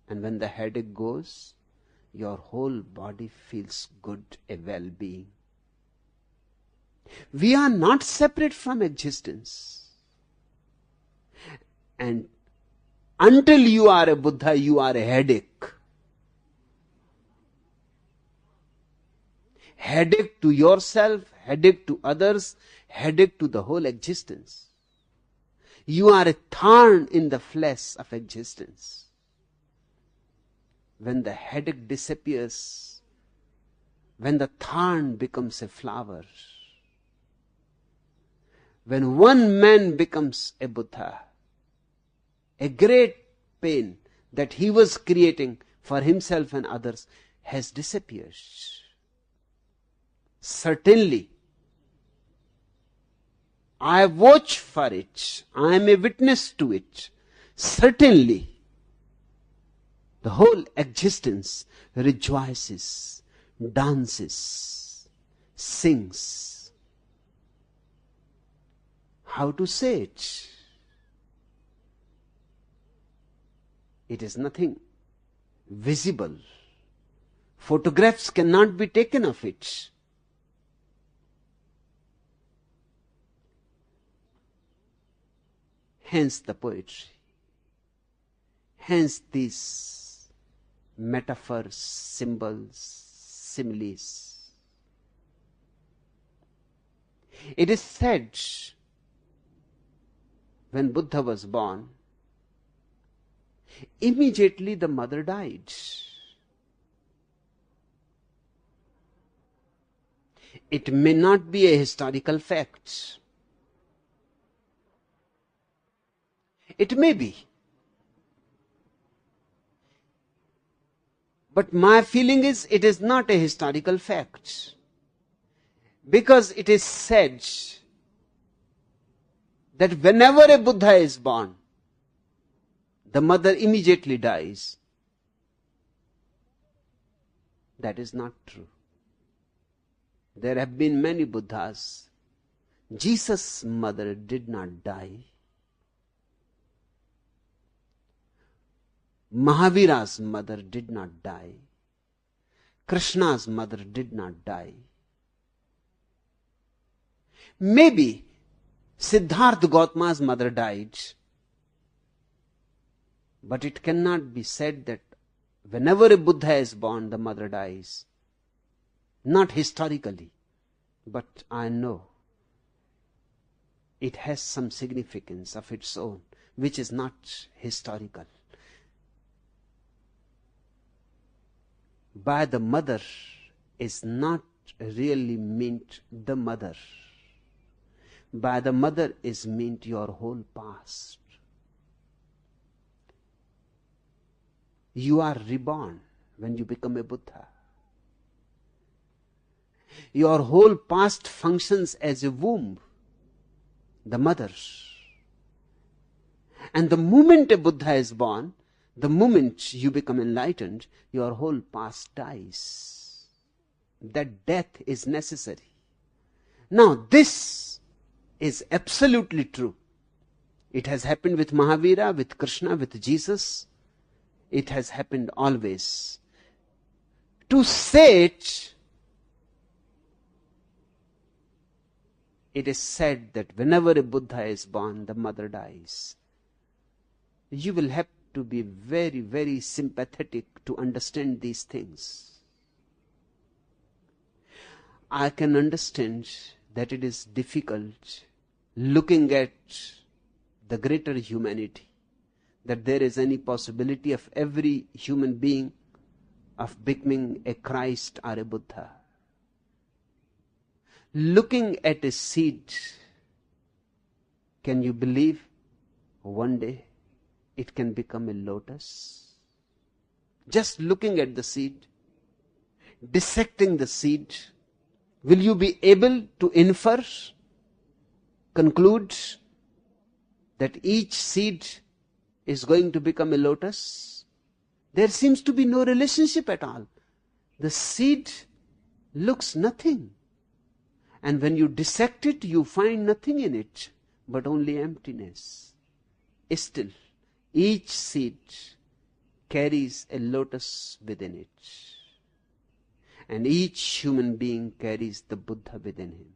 And when the headache goes, your whole body feels good, a well-being. We are not separate from existence. And until you are a Buddha, you are a headache. Headache to yourself, headache to others, headache to the whole existence. You are a thorn in the flesh of existence. When the headache disappears, when the thorn becomes a flower, when one man becomes a Buddha, a great pain that he was creating for himself and others has disappeared. Certainly, I watch for it. I am a witness to it. Certainly, the whole existence rejoices dances, sings. How to say it? It is nothing visible. Photographs cannot be taken of it. Hence the poetry. Hence these metaphors, symbols, similes. It is said when Buddha was born, immediately the mother died. It may not be a historical fact. It may be. But my feeling is it is not a historical fact. Because it is said that whenever a Buddha is born, the mother immediately dies. That is not true. There have been many Buddhas. Jesus' mother did not die. Mahavira's mother did not die. Krishna's mother did not die. Maybe Siddhartha Gautama's mother died. But it cannot be said that whenever a Buddha is born, the mother dies. Not historically, but I know it has some significance of its own, which is not historical. By the mother is not really meant the mother. By the mother is meant your whole past. You are reborn when you become a Buddha. Your whole past functions as a womb, the mother. And the moment a Buddha is born, the moment you become enlightened, your whole past dies. That death is necessary. Now, this is absolutely true. It has happened with Mahavira, with Krishna, with Jesus. It has happened always. To say it, it is said that whenever a Buddha is born, the mother dies. You will have to be very, very sympathetic to understand these things. I can understand that it is difficult looking at the greater humanity, that there is any possibility of every human being of becoming a Christ or a Buddha. Looking at a seed, can you believe one day it can become a lotus? Just looking at the seed, dissecting the seed, will you be able to infer, conclude that each seed is going to become a lotus? There seems to be no relationship at all. The seed looks nothing. And when you dissect it, you find nothing in it, but only emptiness. Still, each seed carries a lotus within it. And each human being carries the Buddha within him.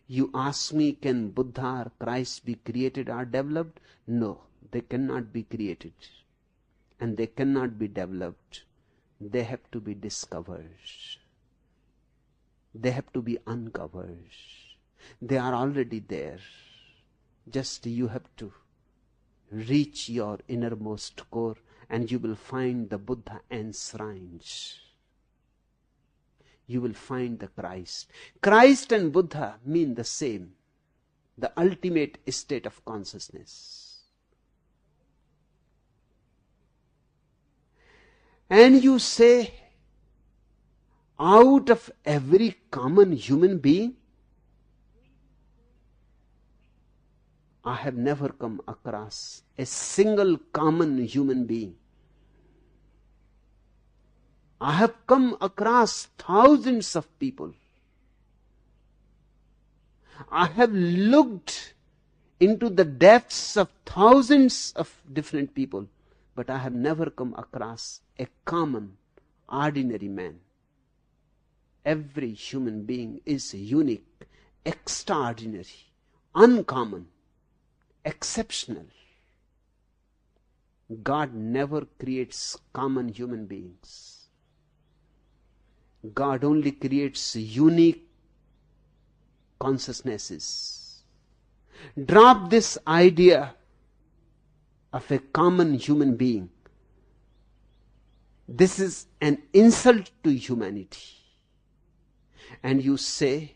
You ask me, can Buddha or Christ be created or developed? No, they cannot be created. And they cannot be developed. They have to be discovered. They have to be uncovered. They are already there. Just you have to reach your innermost core and you will find the Buddha enshrined. You will find the Christ. Christ and Buddha mean the same, the ultimate state of consciousness. And you say, out of every common human being, I have never come across a single common human being I have come across thousands of people. I have looked into the depths of thousands of different people, but I have never come across a common, ordinary man. Every human being is unique, extraordinary, uncommon, exceptional. God never creates common human beings. God only creates unique consciousnesses. Drop this idea of a common human being. This is an insult to humanity. And you say,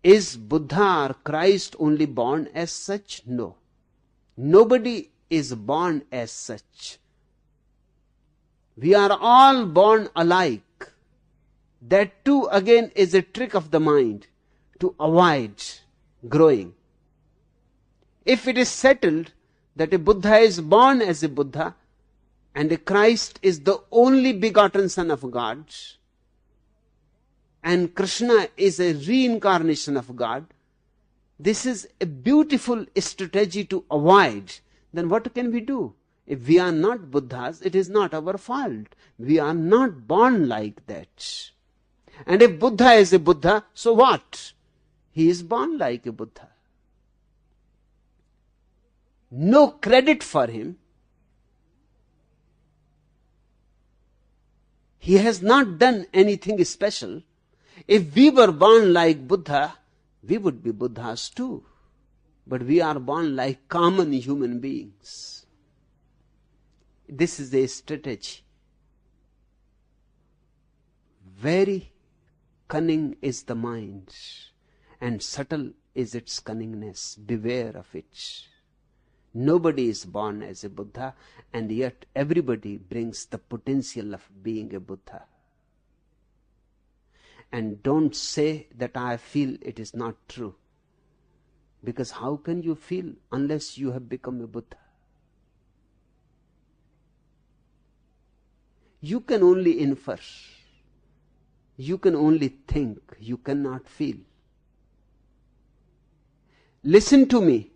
is Buddha or Christ only born as such? No. Nobody is born as such. We are all born alike. That too again is a trick of the mind to avoid growing. If it is settled that a Buddha is born as a Buddha and a Christ is the only begotten Son of God and Krishna is a reincarnation of God, this is a beautiful strategy to avoid. Then what can we do? If we are not Buddhas, it is not our fault. We are not born like that. And if Buddha is a Buddha, so what? He is born like a Buddha. No credit for him. He has not done anything special. If we were born like Buddha, we would be Buddhas too. But we are born like common human beings. This is a strategy. Very cunning is the mind, and subtle is its cunningness. Beware of it. Nobody is born as a Buddha, and yet everybody brings the potential of being a Buddha. And don't say that I feel it is not true. Because how can you feel unless you have become a Buddha? You can only infer. You can only think. You cannot feel. Listen to me.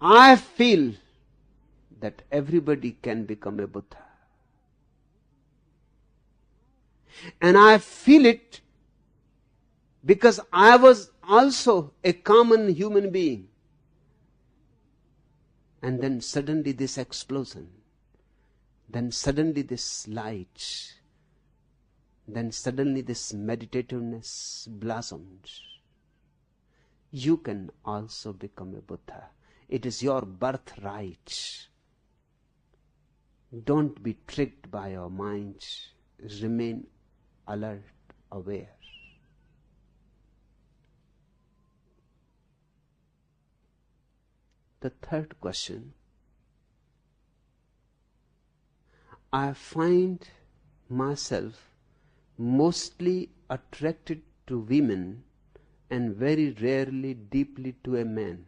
I feel that everybody can become a Buddha. And I feel it because I was also a common human being. And then suddenly this explosion. Then suddenly this light. Then suddenly this meditativeness blossomed. You can also become a Buddha. It is your birthright. Don't be tricked by your mind. Remain alert, aware. The third question. I find myself mostly attracted to women and very rarely deeply to a man.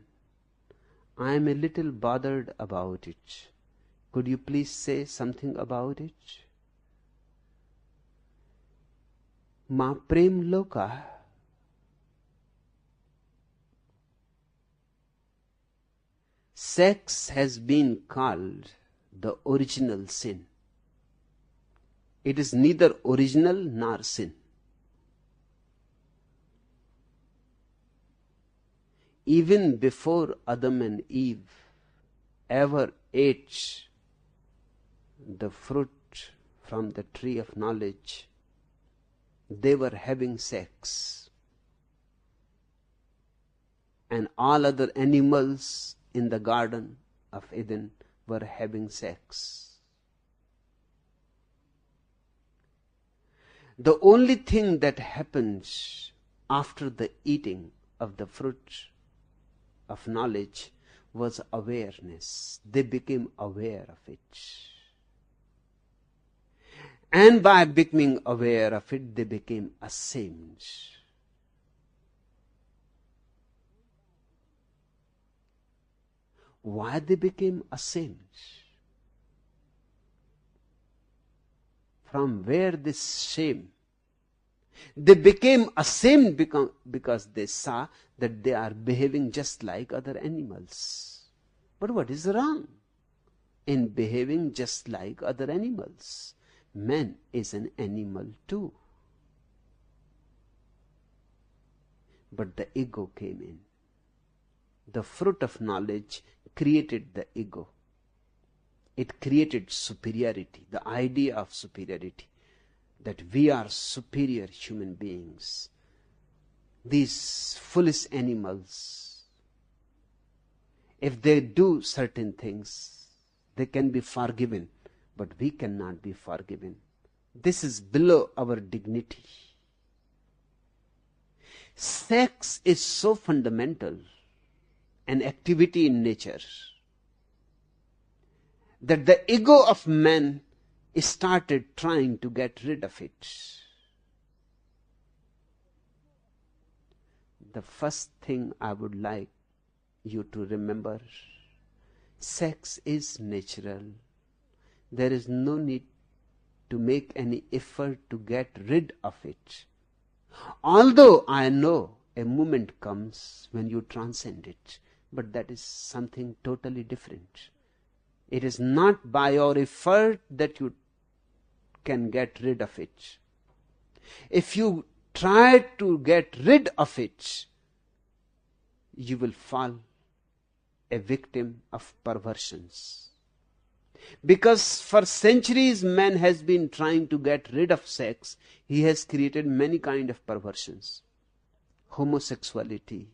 I am a little bothered about it. Could you please say something about it? Ma prem loka. Sex has been called the original sin. It is neither original nor sin. Even before Adam and Eve ever ate the fruit from the tree of knowledge, they were having sex. And all other animals in the Garden of Eden were having sex. The only thing that happens after the eating of the fruit of knowledge was awareness. They became aware of it. And by becoming aware of it, they became ashamed. Why they became ashamed? From where this shame? They became ashamed because they saw that they are behaving just like other animals. But what is wrong in behaving just like other animals? Man is an animal too. But the ego came in. The fruit of knowledge created the ego. It created superiority, the idea of superiority, that we are superior human beings. These foolish animals, if they do certain things, they can be forgiven, but we cannot be forgiven. This is below our dignity. Sex is so fundamental an activity in nature that the ego of man started trying to get rid of it. The first thing I would like you to remember, sex is natural. There is no need to make any effort to get rid of it. Although I know a moment comes when you transcend it, but that is something totally different. It is not by your effort that you can get rid of it. If you try to get rid of it, you will fall a victim of perversions. Because for centuries man has been trying to get rid of sex, he has created many kinds of perversions. Homosexuality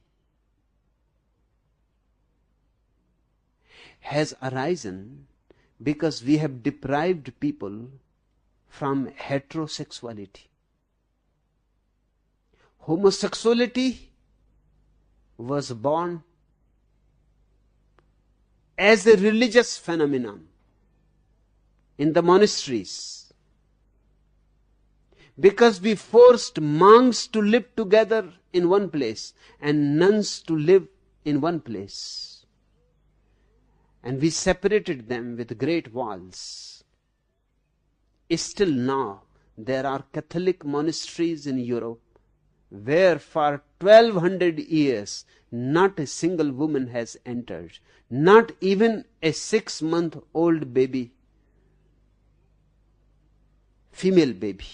has arisen because we have deprived people from heterosexuality. Homosexuality was born as a religious phenomenon in the monasteries, because we forced monks to live together in one place and nuns to live in one place, and we separated them with great walls. Still now there are Catholic monasteries in Europe where for 1200 years not a single woman has entered, not even a 6-month-old baby, female baby,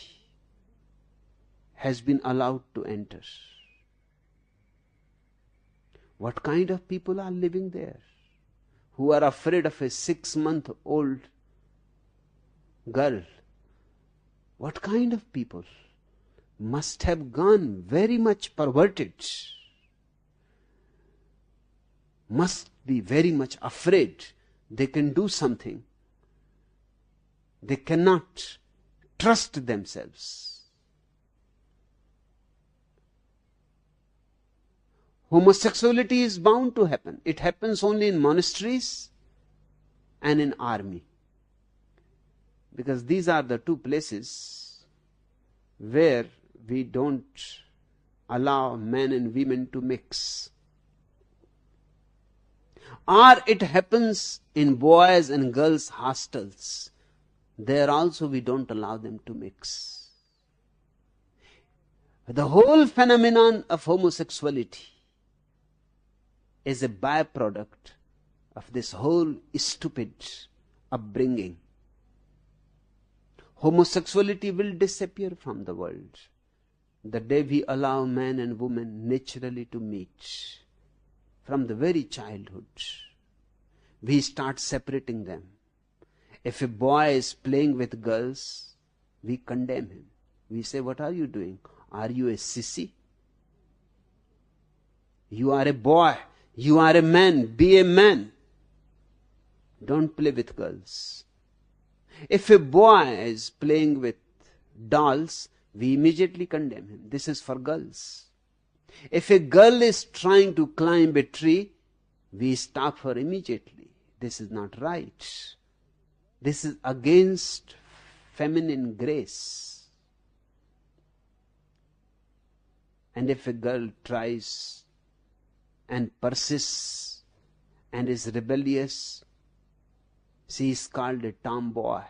has been allowed to enter. What kind of people are living there who are afraid of a 6-month-old girl? What kind of people must have gone very much perverted, must be very much afraid they can do something. They cannot trust themselves. Homosexuality is bound to happen. It happens only in monasteries and in army, because these are the two places where we don't allow men and women to mix. Or it happens in boys and girls hostels. There also we don't allow them to mix. The whole phenomenon of homosexuality is a byproduct of this whole stupid upbringing. Homosexuality will disappear from the world the day we allow man and woman naturally to meet. From the very childhood, we start separating them. If a boy is playing with girls, we condemn him. We say, what are you doing? Are you a sissy? You are a boy. You are a man. Be a man. Don't play with girls. If a boy is playing with dolls, we immediately condemn him. This is for girls. If a girl is trying to climb a tree, we stop her immediately. This is not right. This is against feminine grace. And if a girl tries and persists and is rebellious, she is called a tomboy.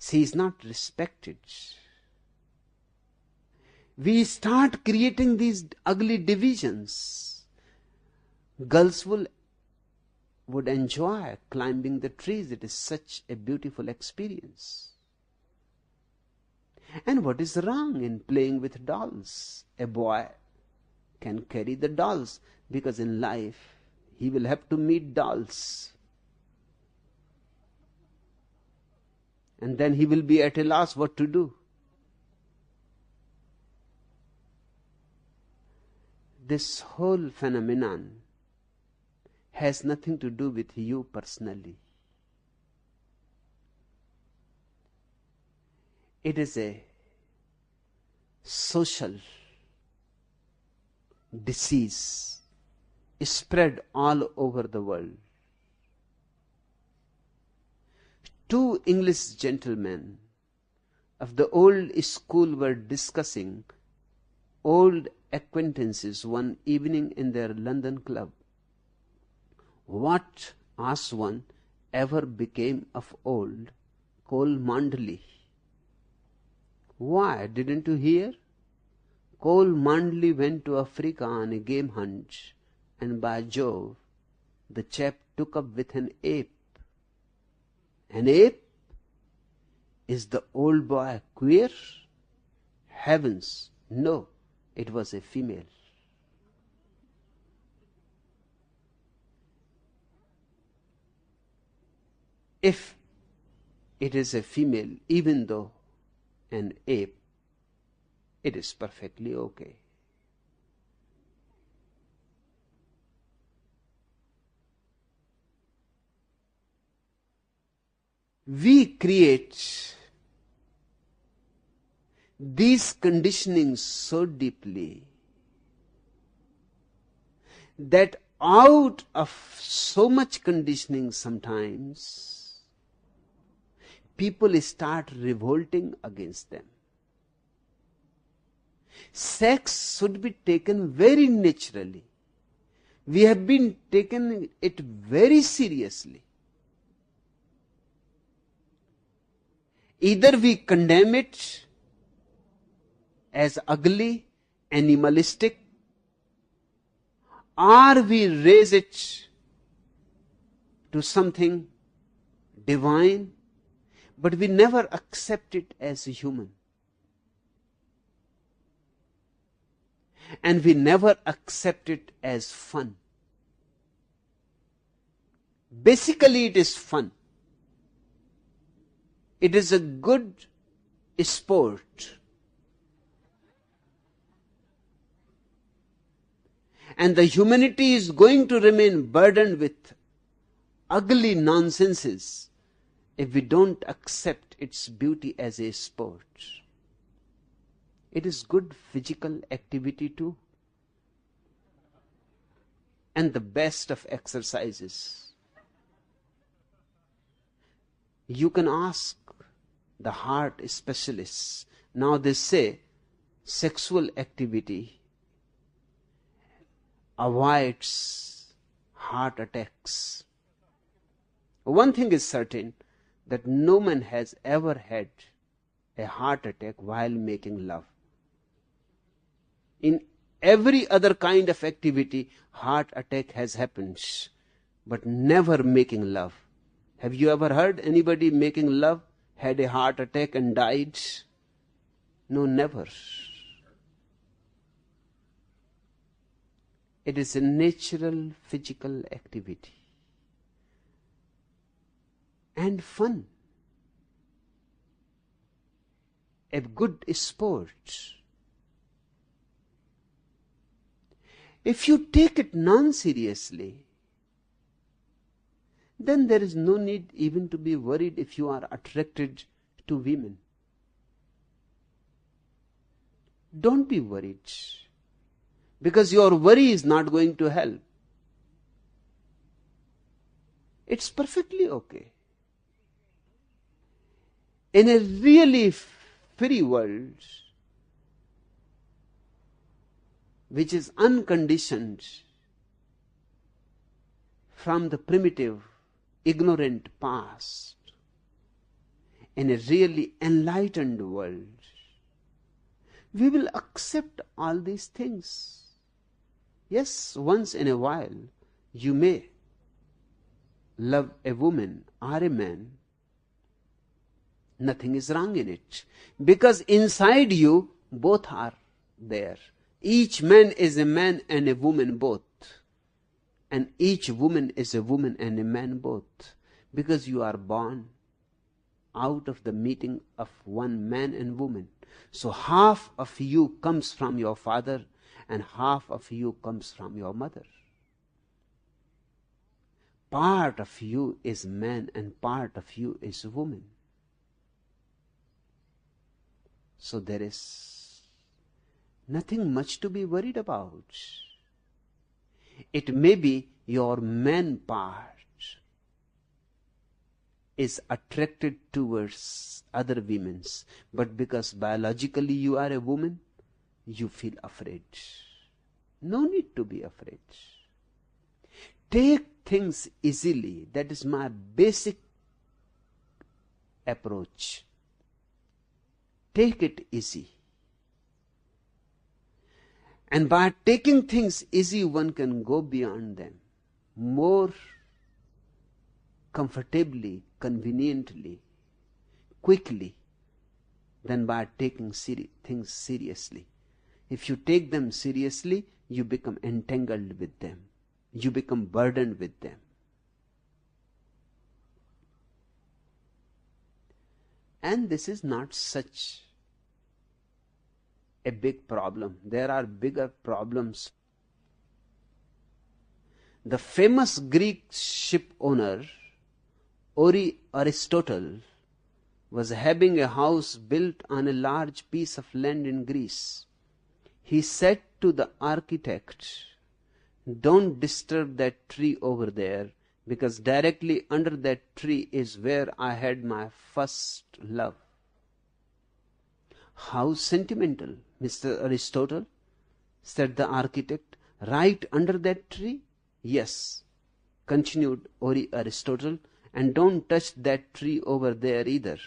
she is not respected. We start creating these ugly divisions. Girls would enjoy climbing the trees. It is such a beautiful experience. And what is wrong in playing with dolls? A boy can carry the dolls because in life he will have to meet dolls. And then he will be at a loss what to do. This whole phenomenon has nothing to do with you personally. It is a social disease spread all over the world. Two English gentlemen of the old school were discussing old acquaintances one evening in their London club. What, asked one, ever became of old Cole Mandley? Why, didn't you hear? Cole Mandley went to Africa on a game hunt, and by Jove, the chap took up with an ape. An ape? Is the old boy queer? Heavens, no, it was a female. If it is a female, even though an ape, it is perfectly okay. We create these conditionings so deeply that out of so much conditioning sometimes people start revolting against them. Sex should be taken very naturally. We have been taking it very seriously. Either we condemn it as ugly, animalistic, or we raise it to something divine, but we never accept it as human. And we never accept it as fun. Basically, it is fun. It is a good sport. And the humanity is going to remain burdened with ugly nonsenses if we don't accept its beauty as a sport. It is good physical activity too, and the best of exercises. You can ask the heart specialists. Now they say sexual activity avoids heart attacks. One thing is certain, that no man has ever had a heart attack while making love. In every other kind of activity, heart attack has happened, but never making love. Have you ever heard anybody making love had a heart attack and died? No, never. It is a natural physical activity and fun. A good sport. If you take it non-seriously, then there is no need even to be worried if you are attracted to women. Don't be worried, because your worry is not going to help. It's perfectly okay. In a really free world, which is unconditioned from the primitive, ignorant past, in a really enlightened world, we will accept all these things. Yes, once in a while, you may love a woman or a man. Nothing is wrong in it. Because inside you, both are there. Each man is a man and a woman both. And each woman is a woman and a man both. Because you are born out of the meeting of one man and woman. So half of you comes from your father and half of you comes from your mother. Part of you is man and part of you is woman. So there is nothing much to be worried about. It may be your man part is attracted towards other women's, but because biologically you are a woman, you feel afraid. No need to be afraid. Take things easily. That is my basic approach. Take it easy. And by taking things easy, one can go beyond them more comfortably, conveniently, quickly than by taking things seriously. If you take them seriously, you become entangled with them. You become burdened with them. And this is not such a big problem. There are bigger problems. The famous Greek ship owner, Aristotle, was having a house built on a large piece of land in Greece. He said to the architect, "Don't disturb that tree over there, because directly under that tree is where I had my first love." "How sentimental, Mr. Aristotle," said the architect. "Right under that tree?" "Yes," continued Aristotle, "and don't touch that tree over there either,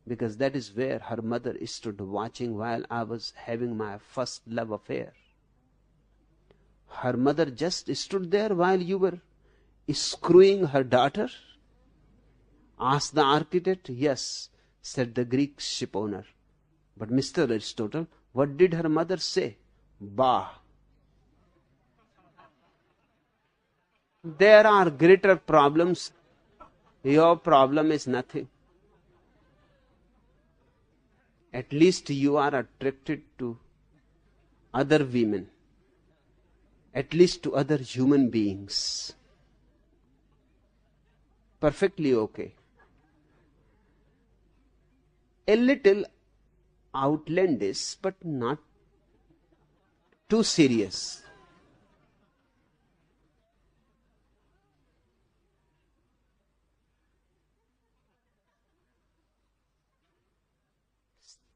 because that is where her mother stood watching while I was having my first love affair." "Her mother just stood there while you were screwing her daughter?" asked the architect. "Yes," said the Greek ship owner. "But Mr. Aristotle, what did her mother say?" "Bah! There are greater problems. Your problem is nothing. At least you are attracted to other women, at least to other human beings. Perfectly okay. A little outlandish, but not too serious.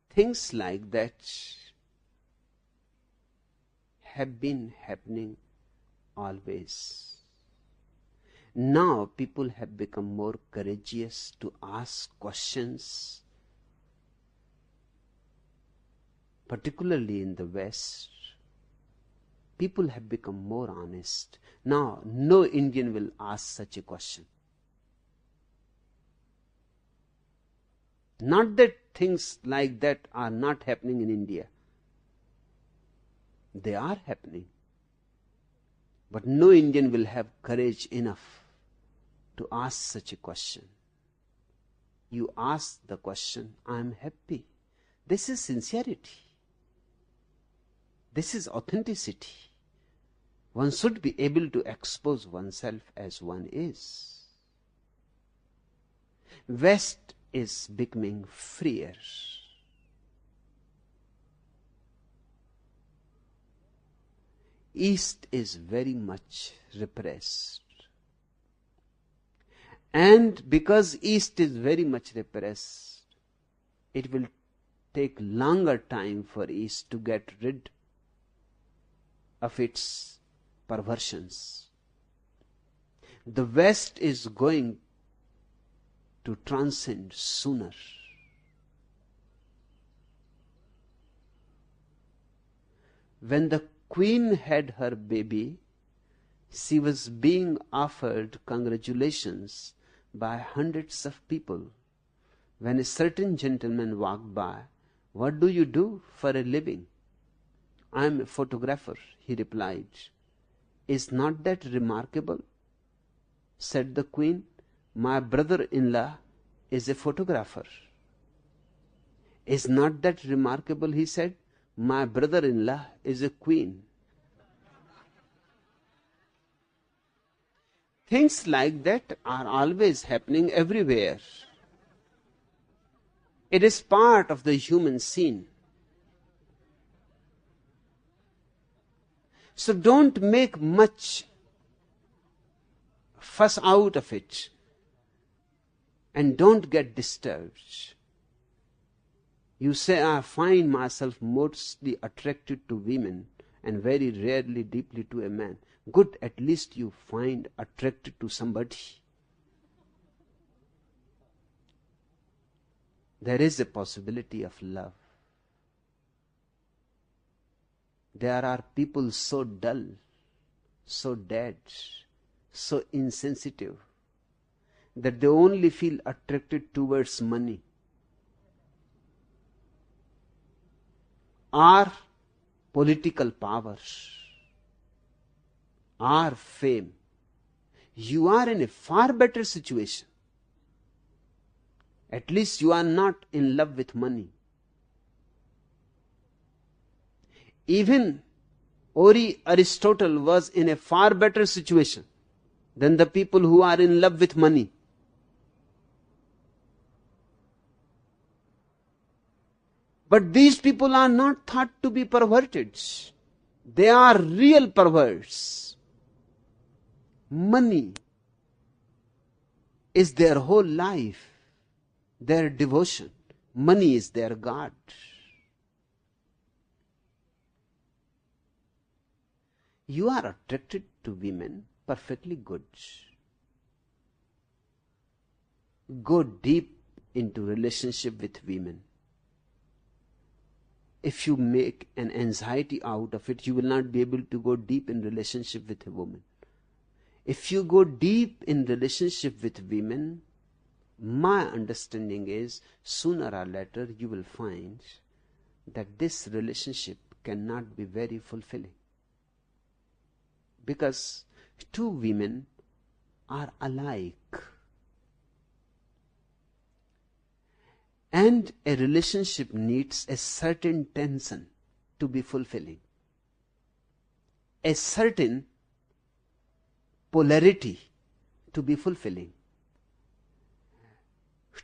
Things like that have been happening always. Now people have become more courageous to ask questions, particularly in the West. People have become more honest. Now, no Indian will ask such a question. Not that things like that are not happening in India. They are happening. But no Indian will have courage enough to ask such a question. You ask the question, I am happy. This is sincerity. This is authenticity. One should be able to expose oneself as one is. West is becoming freer. East is very much repressed. And because East is very much repressed, it will take longer time for East to get rid of its perversions. The West is going to transcend sooner. when the queen had her baby, she was being offered congratulations by hundreds of people. When a certain gentleman walked by, "What do you do for a living?" "I am a photographer," he replied. "Is not that remarkable?" said the queen. "My brother-in-law is a photographer." "Is not that remarkable?" he said. "My brother-in-law is a queen." Things like that are always happening everywhere. It is part of the human scene. So don't make much fuss out of it, and don't get disturbed. You say, "I find myself mostly attracted to women and very rarely deeply to a man." Good, at least you find attracted to somebody. There is a possibility of love. There are people so dull, so dead, so insensitive, that they only feel attracted towards money or political power or fame. You are in a far better situation. At least you are not in love with money. Even Aristotle was in a far better situation than the people who are in love with money. But these people are not thought to be perverted. They are real perverts. Money is their whole life, their devotion. Money is their God. You are attracted to women, perfectly good. Go deep into relationship with women. If you make an anxiety out of it, you will not be able to go deep in relationship with a woman. If you go deep in relationship with women, my understanding is sooner or later you will find that this relationship cannot be very fulfilling. Because two women are alike. And a relationship needs a certain tension to be fulfilling, a certain polarity to be fulfilling.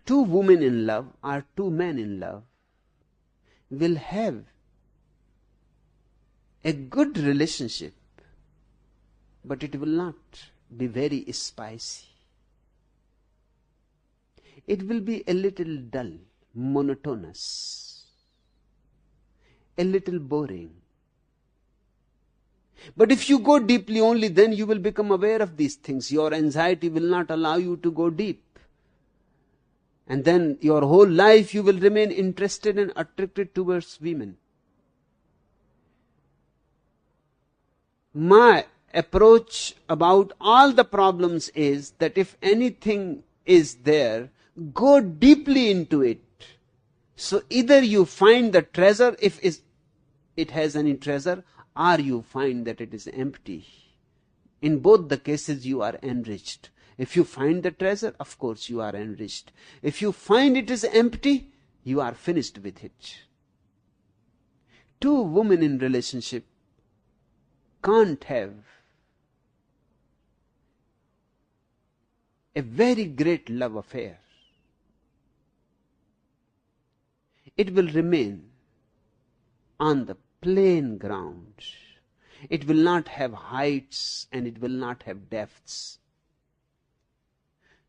Two women in love or two men in love will have a good relationship, but it will not be very spicy. It will be a little dull, monotonous, a little boring. But if you go deeply, only then you will become aware of these things. Your anxiety will not allow you to go deep. And then your whole life you will remain interested and attracted towards women. My approach about all the problems is that if anything is there, go deeply into it. So either you find the treasure if it has any treasure, or you find that it is empty. In both the cases you are enriched. If you find the treasure, of course you are enriched. If you find it is empty, you are finished with it. Two women in relationship can't have a very great love affair. It will remain on the plain ground. It will not have heights and it will not have depths.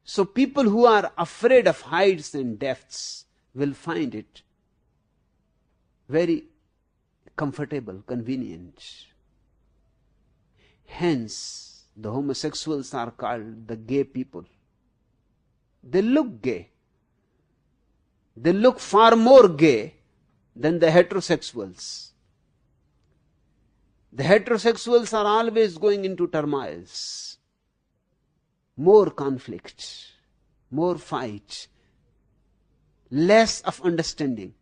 So people who are afraid of heights and depths will find it very comfortable, convenient. Hence, the homosexuals are called the gay people. They look gay. They look far more gay than the heterosexuals. The heterosexuals are always going into turmoils, more conflict, more fight, less of understanding.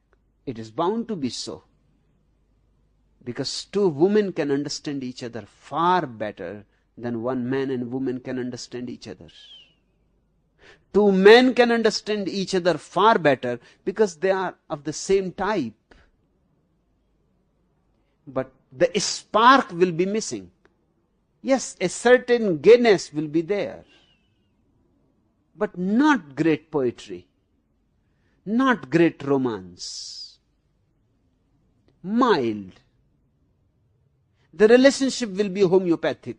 It is bound to be so, because two women can understand each other far better than one man and woman can understand each other. Two men can understand each other far better because they are of the same type. But the spark will be missing. Yes, a certain gayness will be there, but not great poetry, not great romance, mild. The relationship will be homeopathic.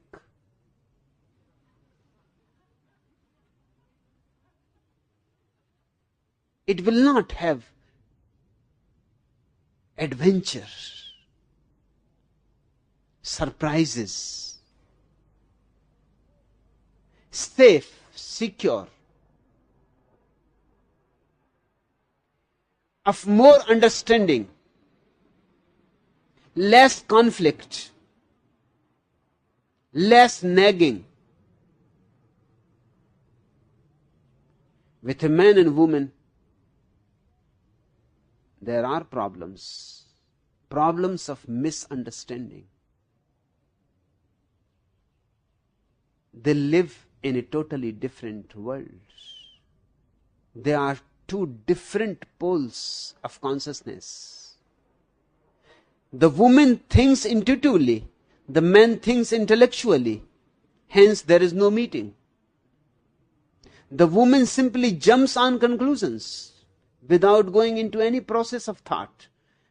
It will not have adventure, surprises, safe, secure, of more understanding, less conflict, less nagging. With a man and woman, there are problems of misunderstanding. They live in a totally different world. They are two different poles of consciousness. The woman thinks intuitively, the man thinks intellectually. Hence, there is no meeting. The woman simply jumps on conclusions without going into any process of thought.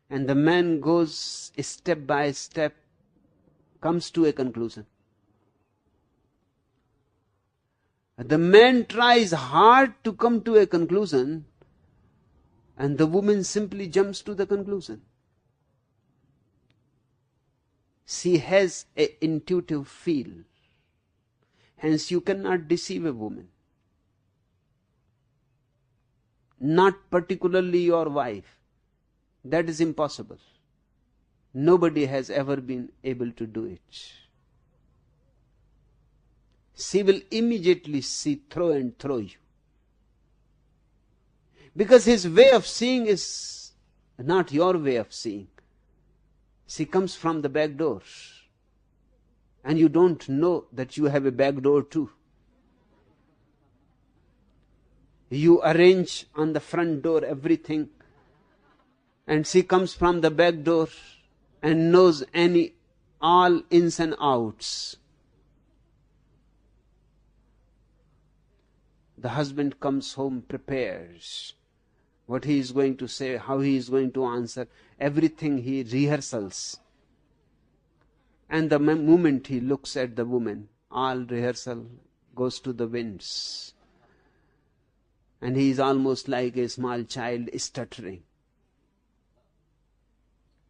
And the man goes step by step, comes to a conclusion. The man tries hard to come to a conclusion, and the woman simply jumps to the conclusion. She has an intuitive feel. Hence, you cannot deceive a woman. Not particularly your wife. That is impossible. Nobody has ever been able to do it. She will immediately see through and through you. Because his way of seeing is not your way of seeing. She comes from the back door. And you don't know that you have a back door too. You arrange on the front door everything. And she comes from the back door and knows all ins and outs. The husband comes home, prepares what he is going to say, how he is going to answer, everything he rehearsals. And the moment he looks at the woman, all rehearsal goes to the winds. And he is almost like a small child stuttering.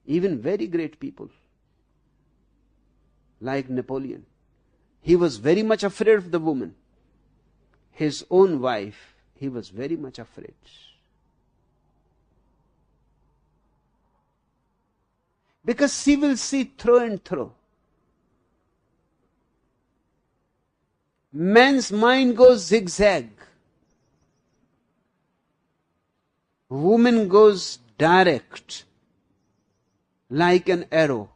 Even very great people, like Napoleon, he was very much afraid of the woman. His own wife, he was very much afraid. Because she will see through and through. Man's mind goes zigzag. Woman goes direct, like an arrow.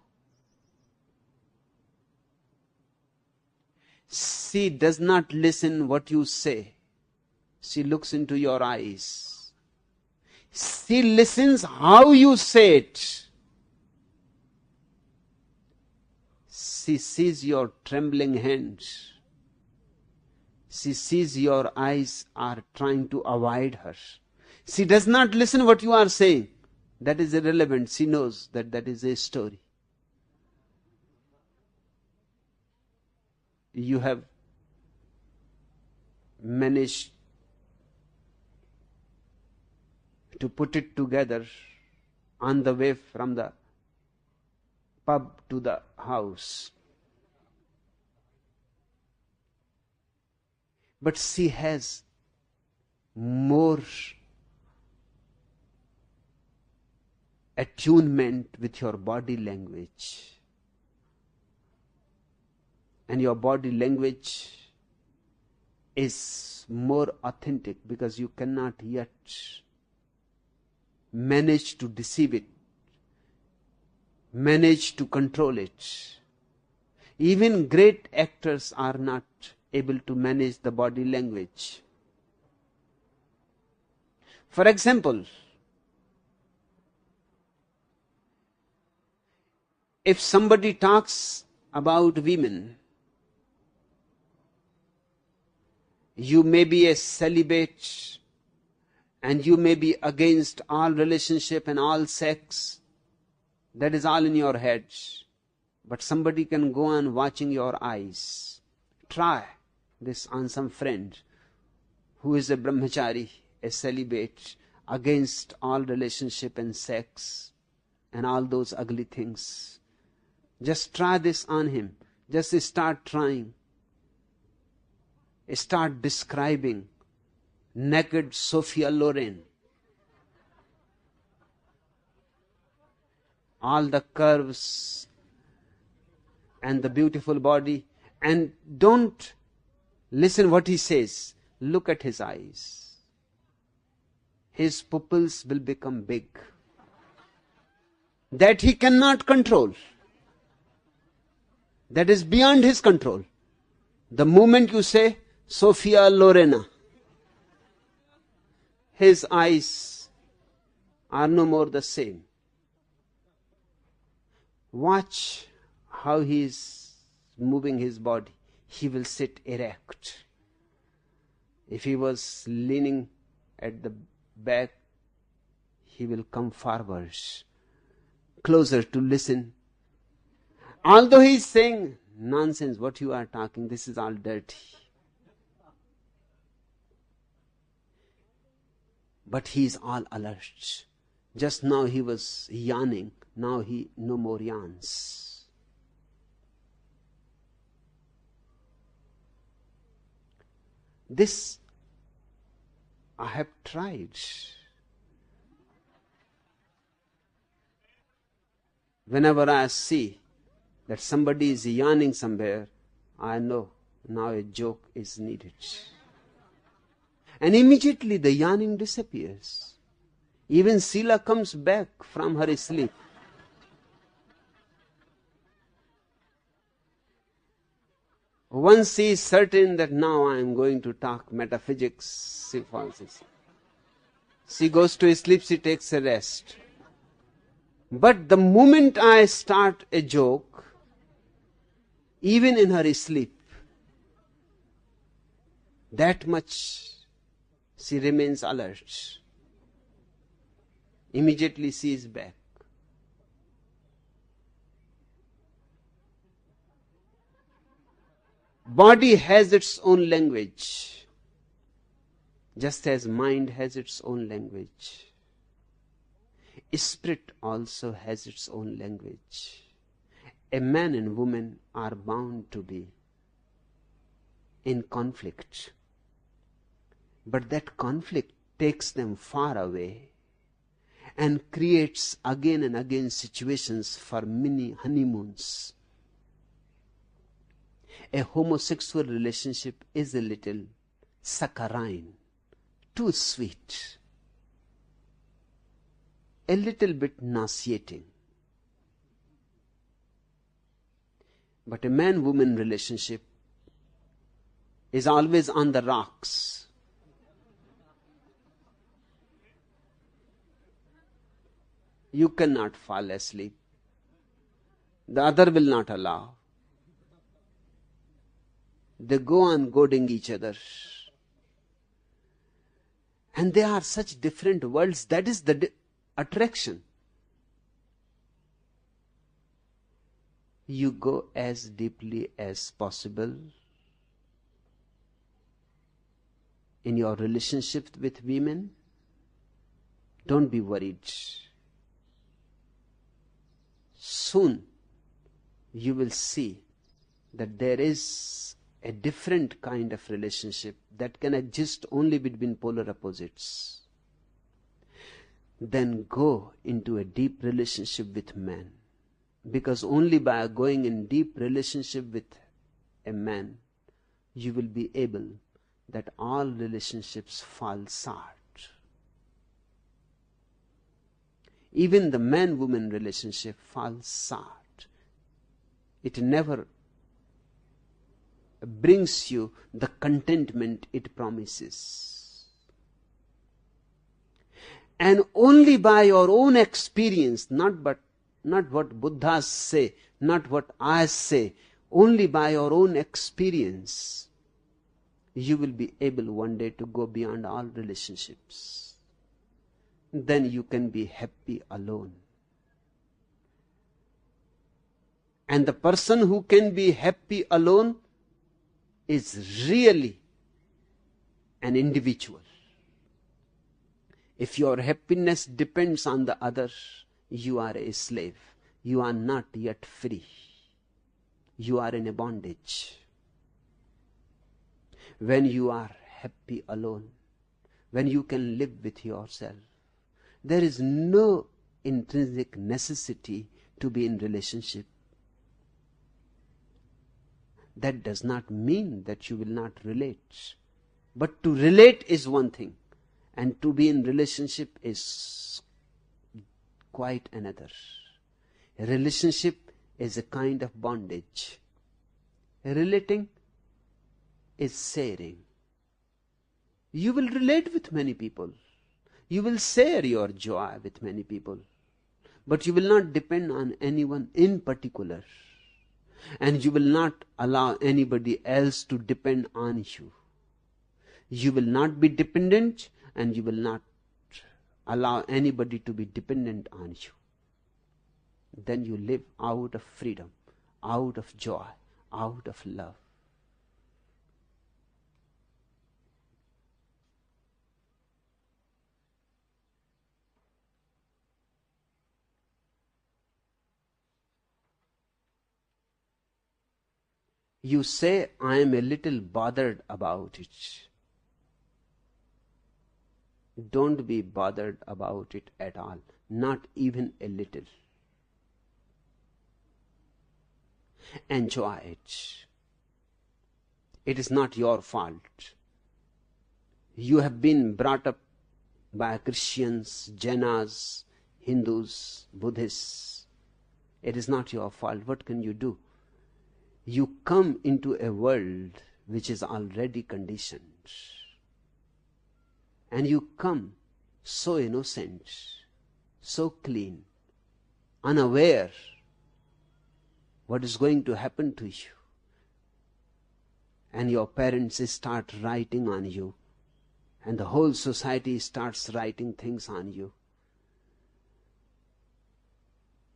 She does not listen what you say. She looks into your eyes. She listens how you say it. She sees your trembling hands. She sees your eyes are trying to avoid her. She does not listen what you are saying. That is irrelevant. She knows that that is a story. You have managed to put it together on the way from the pub to the house. But she has more attunement with your body language. and your body language is more authentic because you cannot yet manage to deceive it, manage to control it. Even great actors are not able to manage the body language. For example, if somebody talks about women, you may be a celibate and you may be against all relationship and all sex. That is all in your head. But somebody can go on watching your eyes. Try this on some friend who is a brahmachari, a celibate, against all relationship and sex and all those ugly things. Just try this on him. Just start trying. Start describing naked Sophia Loren. All the curves and the beautiful body. And don't listen what he says. Look at his eyes. His pupils will become big. That he cannot control. That is beyond his control. The moment you say, Sophia Lorena, his eyes are no more the same. Watch how he is moving his body. He will sit erect. If he was leaning at the back, he will come forwards, closer to listen. Although he is saying, nonsense, what you are talking, this is all dirty. But he is all alert. Just now he was yawning. Now he no more yawns. This I have tried. Whenever I see that somebody is yawning somewhere, I know now a joke is needed. And immediately the yawning disappears. Even Sila comes back from her sleep. Once she is certain that now I am going to talk metaphysics, she falls asleep. She goes to sleep, she takes a rest. But the moment I start a joke, even in her sleep, that much she remains alert. Immediately she is back. Body has its own language, just as mind has its own language. Spirit also has its own language. A man and woman are bound to be in conflict, but that conflict takes them far away and creates again and again situations for many honeymoons. A homosexual relationship is a little saccharine, too sweet, a little bit nauseating. But a man-woman relationship is always on the rocks. You cannot fall asleep. The other will not allow. They go on goading each other. And they are such different worlds. That is the attraction. You go as deeply as possible in your relationship with women. Don't be worried. Soon you will see that there is a different kind of relationship that can exist only between polar opposites. Then go into a deep relationship with man. Because only by going in deep relationship with a man, you will be able that all relationships fall short. Even the man-woman relationship falls short. It never brings you the contentment it promises. And only by your own experience, not what Buddhas say, not what I say, only by your own experience, you will be able one day to go beyond all relationships. Then you can be happy alone. And the person who can be happy alone is really an individual. If your happiness depends on the other, you are a slave. You are not yet free. You are in a bondage. When you are happy alone, when you can live with yourself, there is no intrinsic necessity to be in relationship. That does not mean that you will not relate. But to relate is one thing, and to be in relationship is quite another. A relationship is a kind of bondage. Relating is sharing. You will relate with many people. You will share your joy with many people. But you will not depend on anyone in particular. And you will not allow anybody else to depend on you. You will not be dependent, and you will not allow anybody to be dependent on you. Then you live out of freedom, out of joy, out of love. You say, I am a little bothered about it. Don't be bothered about it at all, not even a little. Enjoy it. It is not your fault. You have been brought up by Christians, Jainas, Hindus, Buddhists. It is not your fault. What can you do? You come into a world which is already conditioned. And you come so innocent, so clean, unaware what is going to happen to you. And your parents start writing on you, and the whole society starts writing things on you.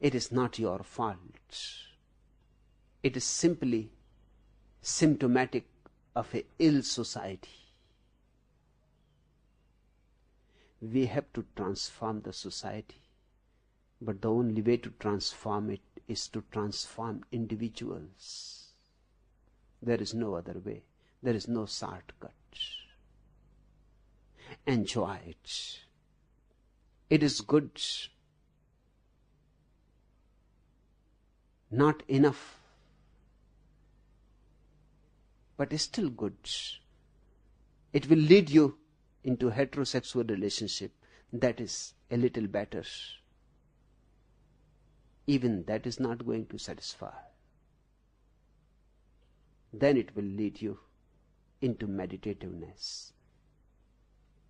It is not your fault. It is simply symptomatic of an ill society. We have to transform the society, but the only way to transform it is to transform individuals. There is no other way. There is no shortcut. Enjoy it. It is good. Not enough, but is still good. It will lead you into heterosexual relationship. That is a little better. Even that is not going to satisfy. Then it will lead you into meditativeness,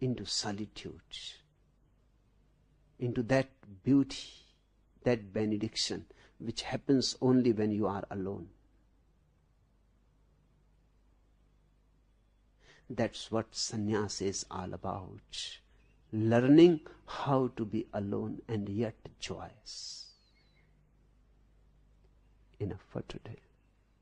into solitude, into that beauty, that benediction which happens only when you are alone. That's what sannyas is all about. Learning how to be alone and yet joyous. Enough for today.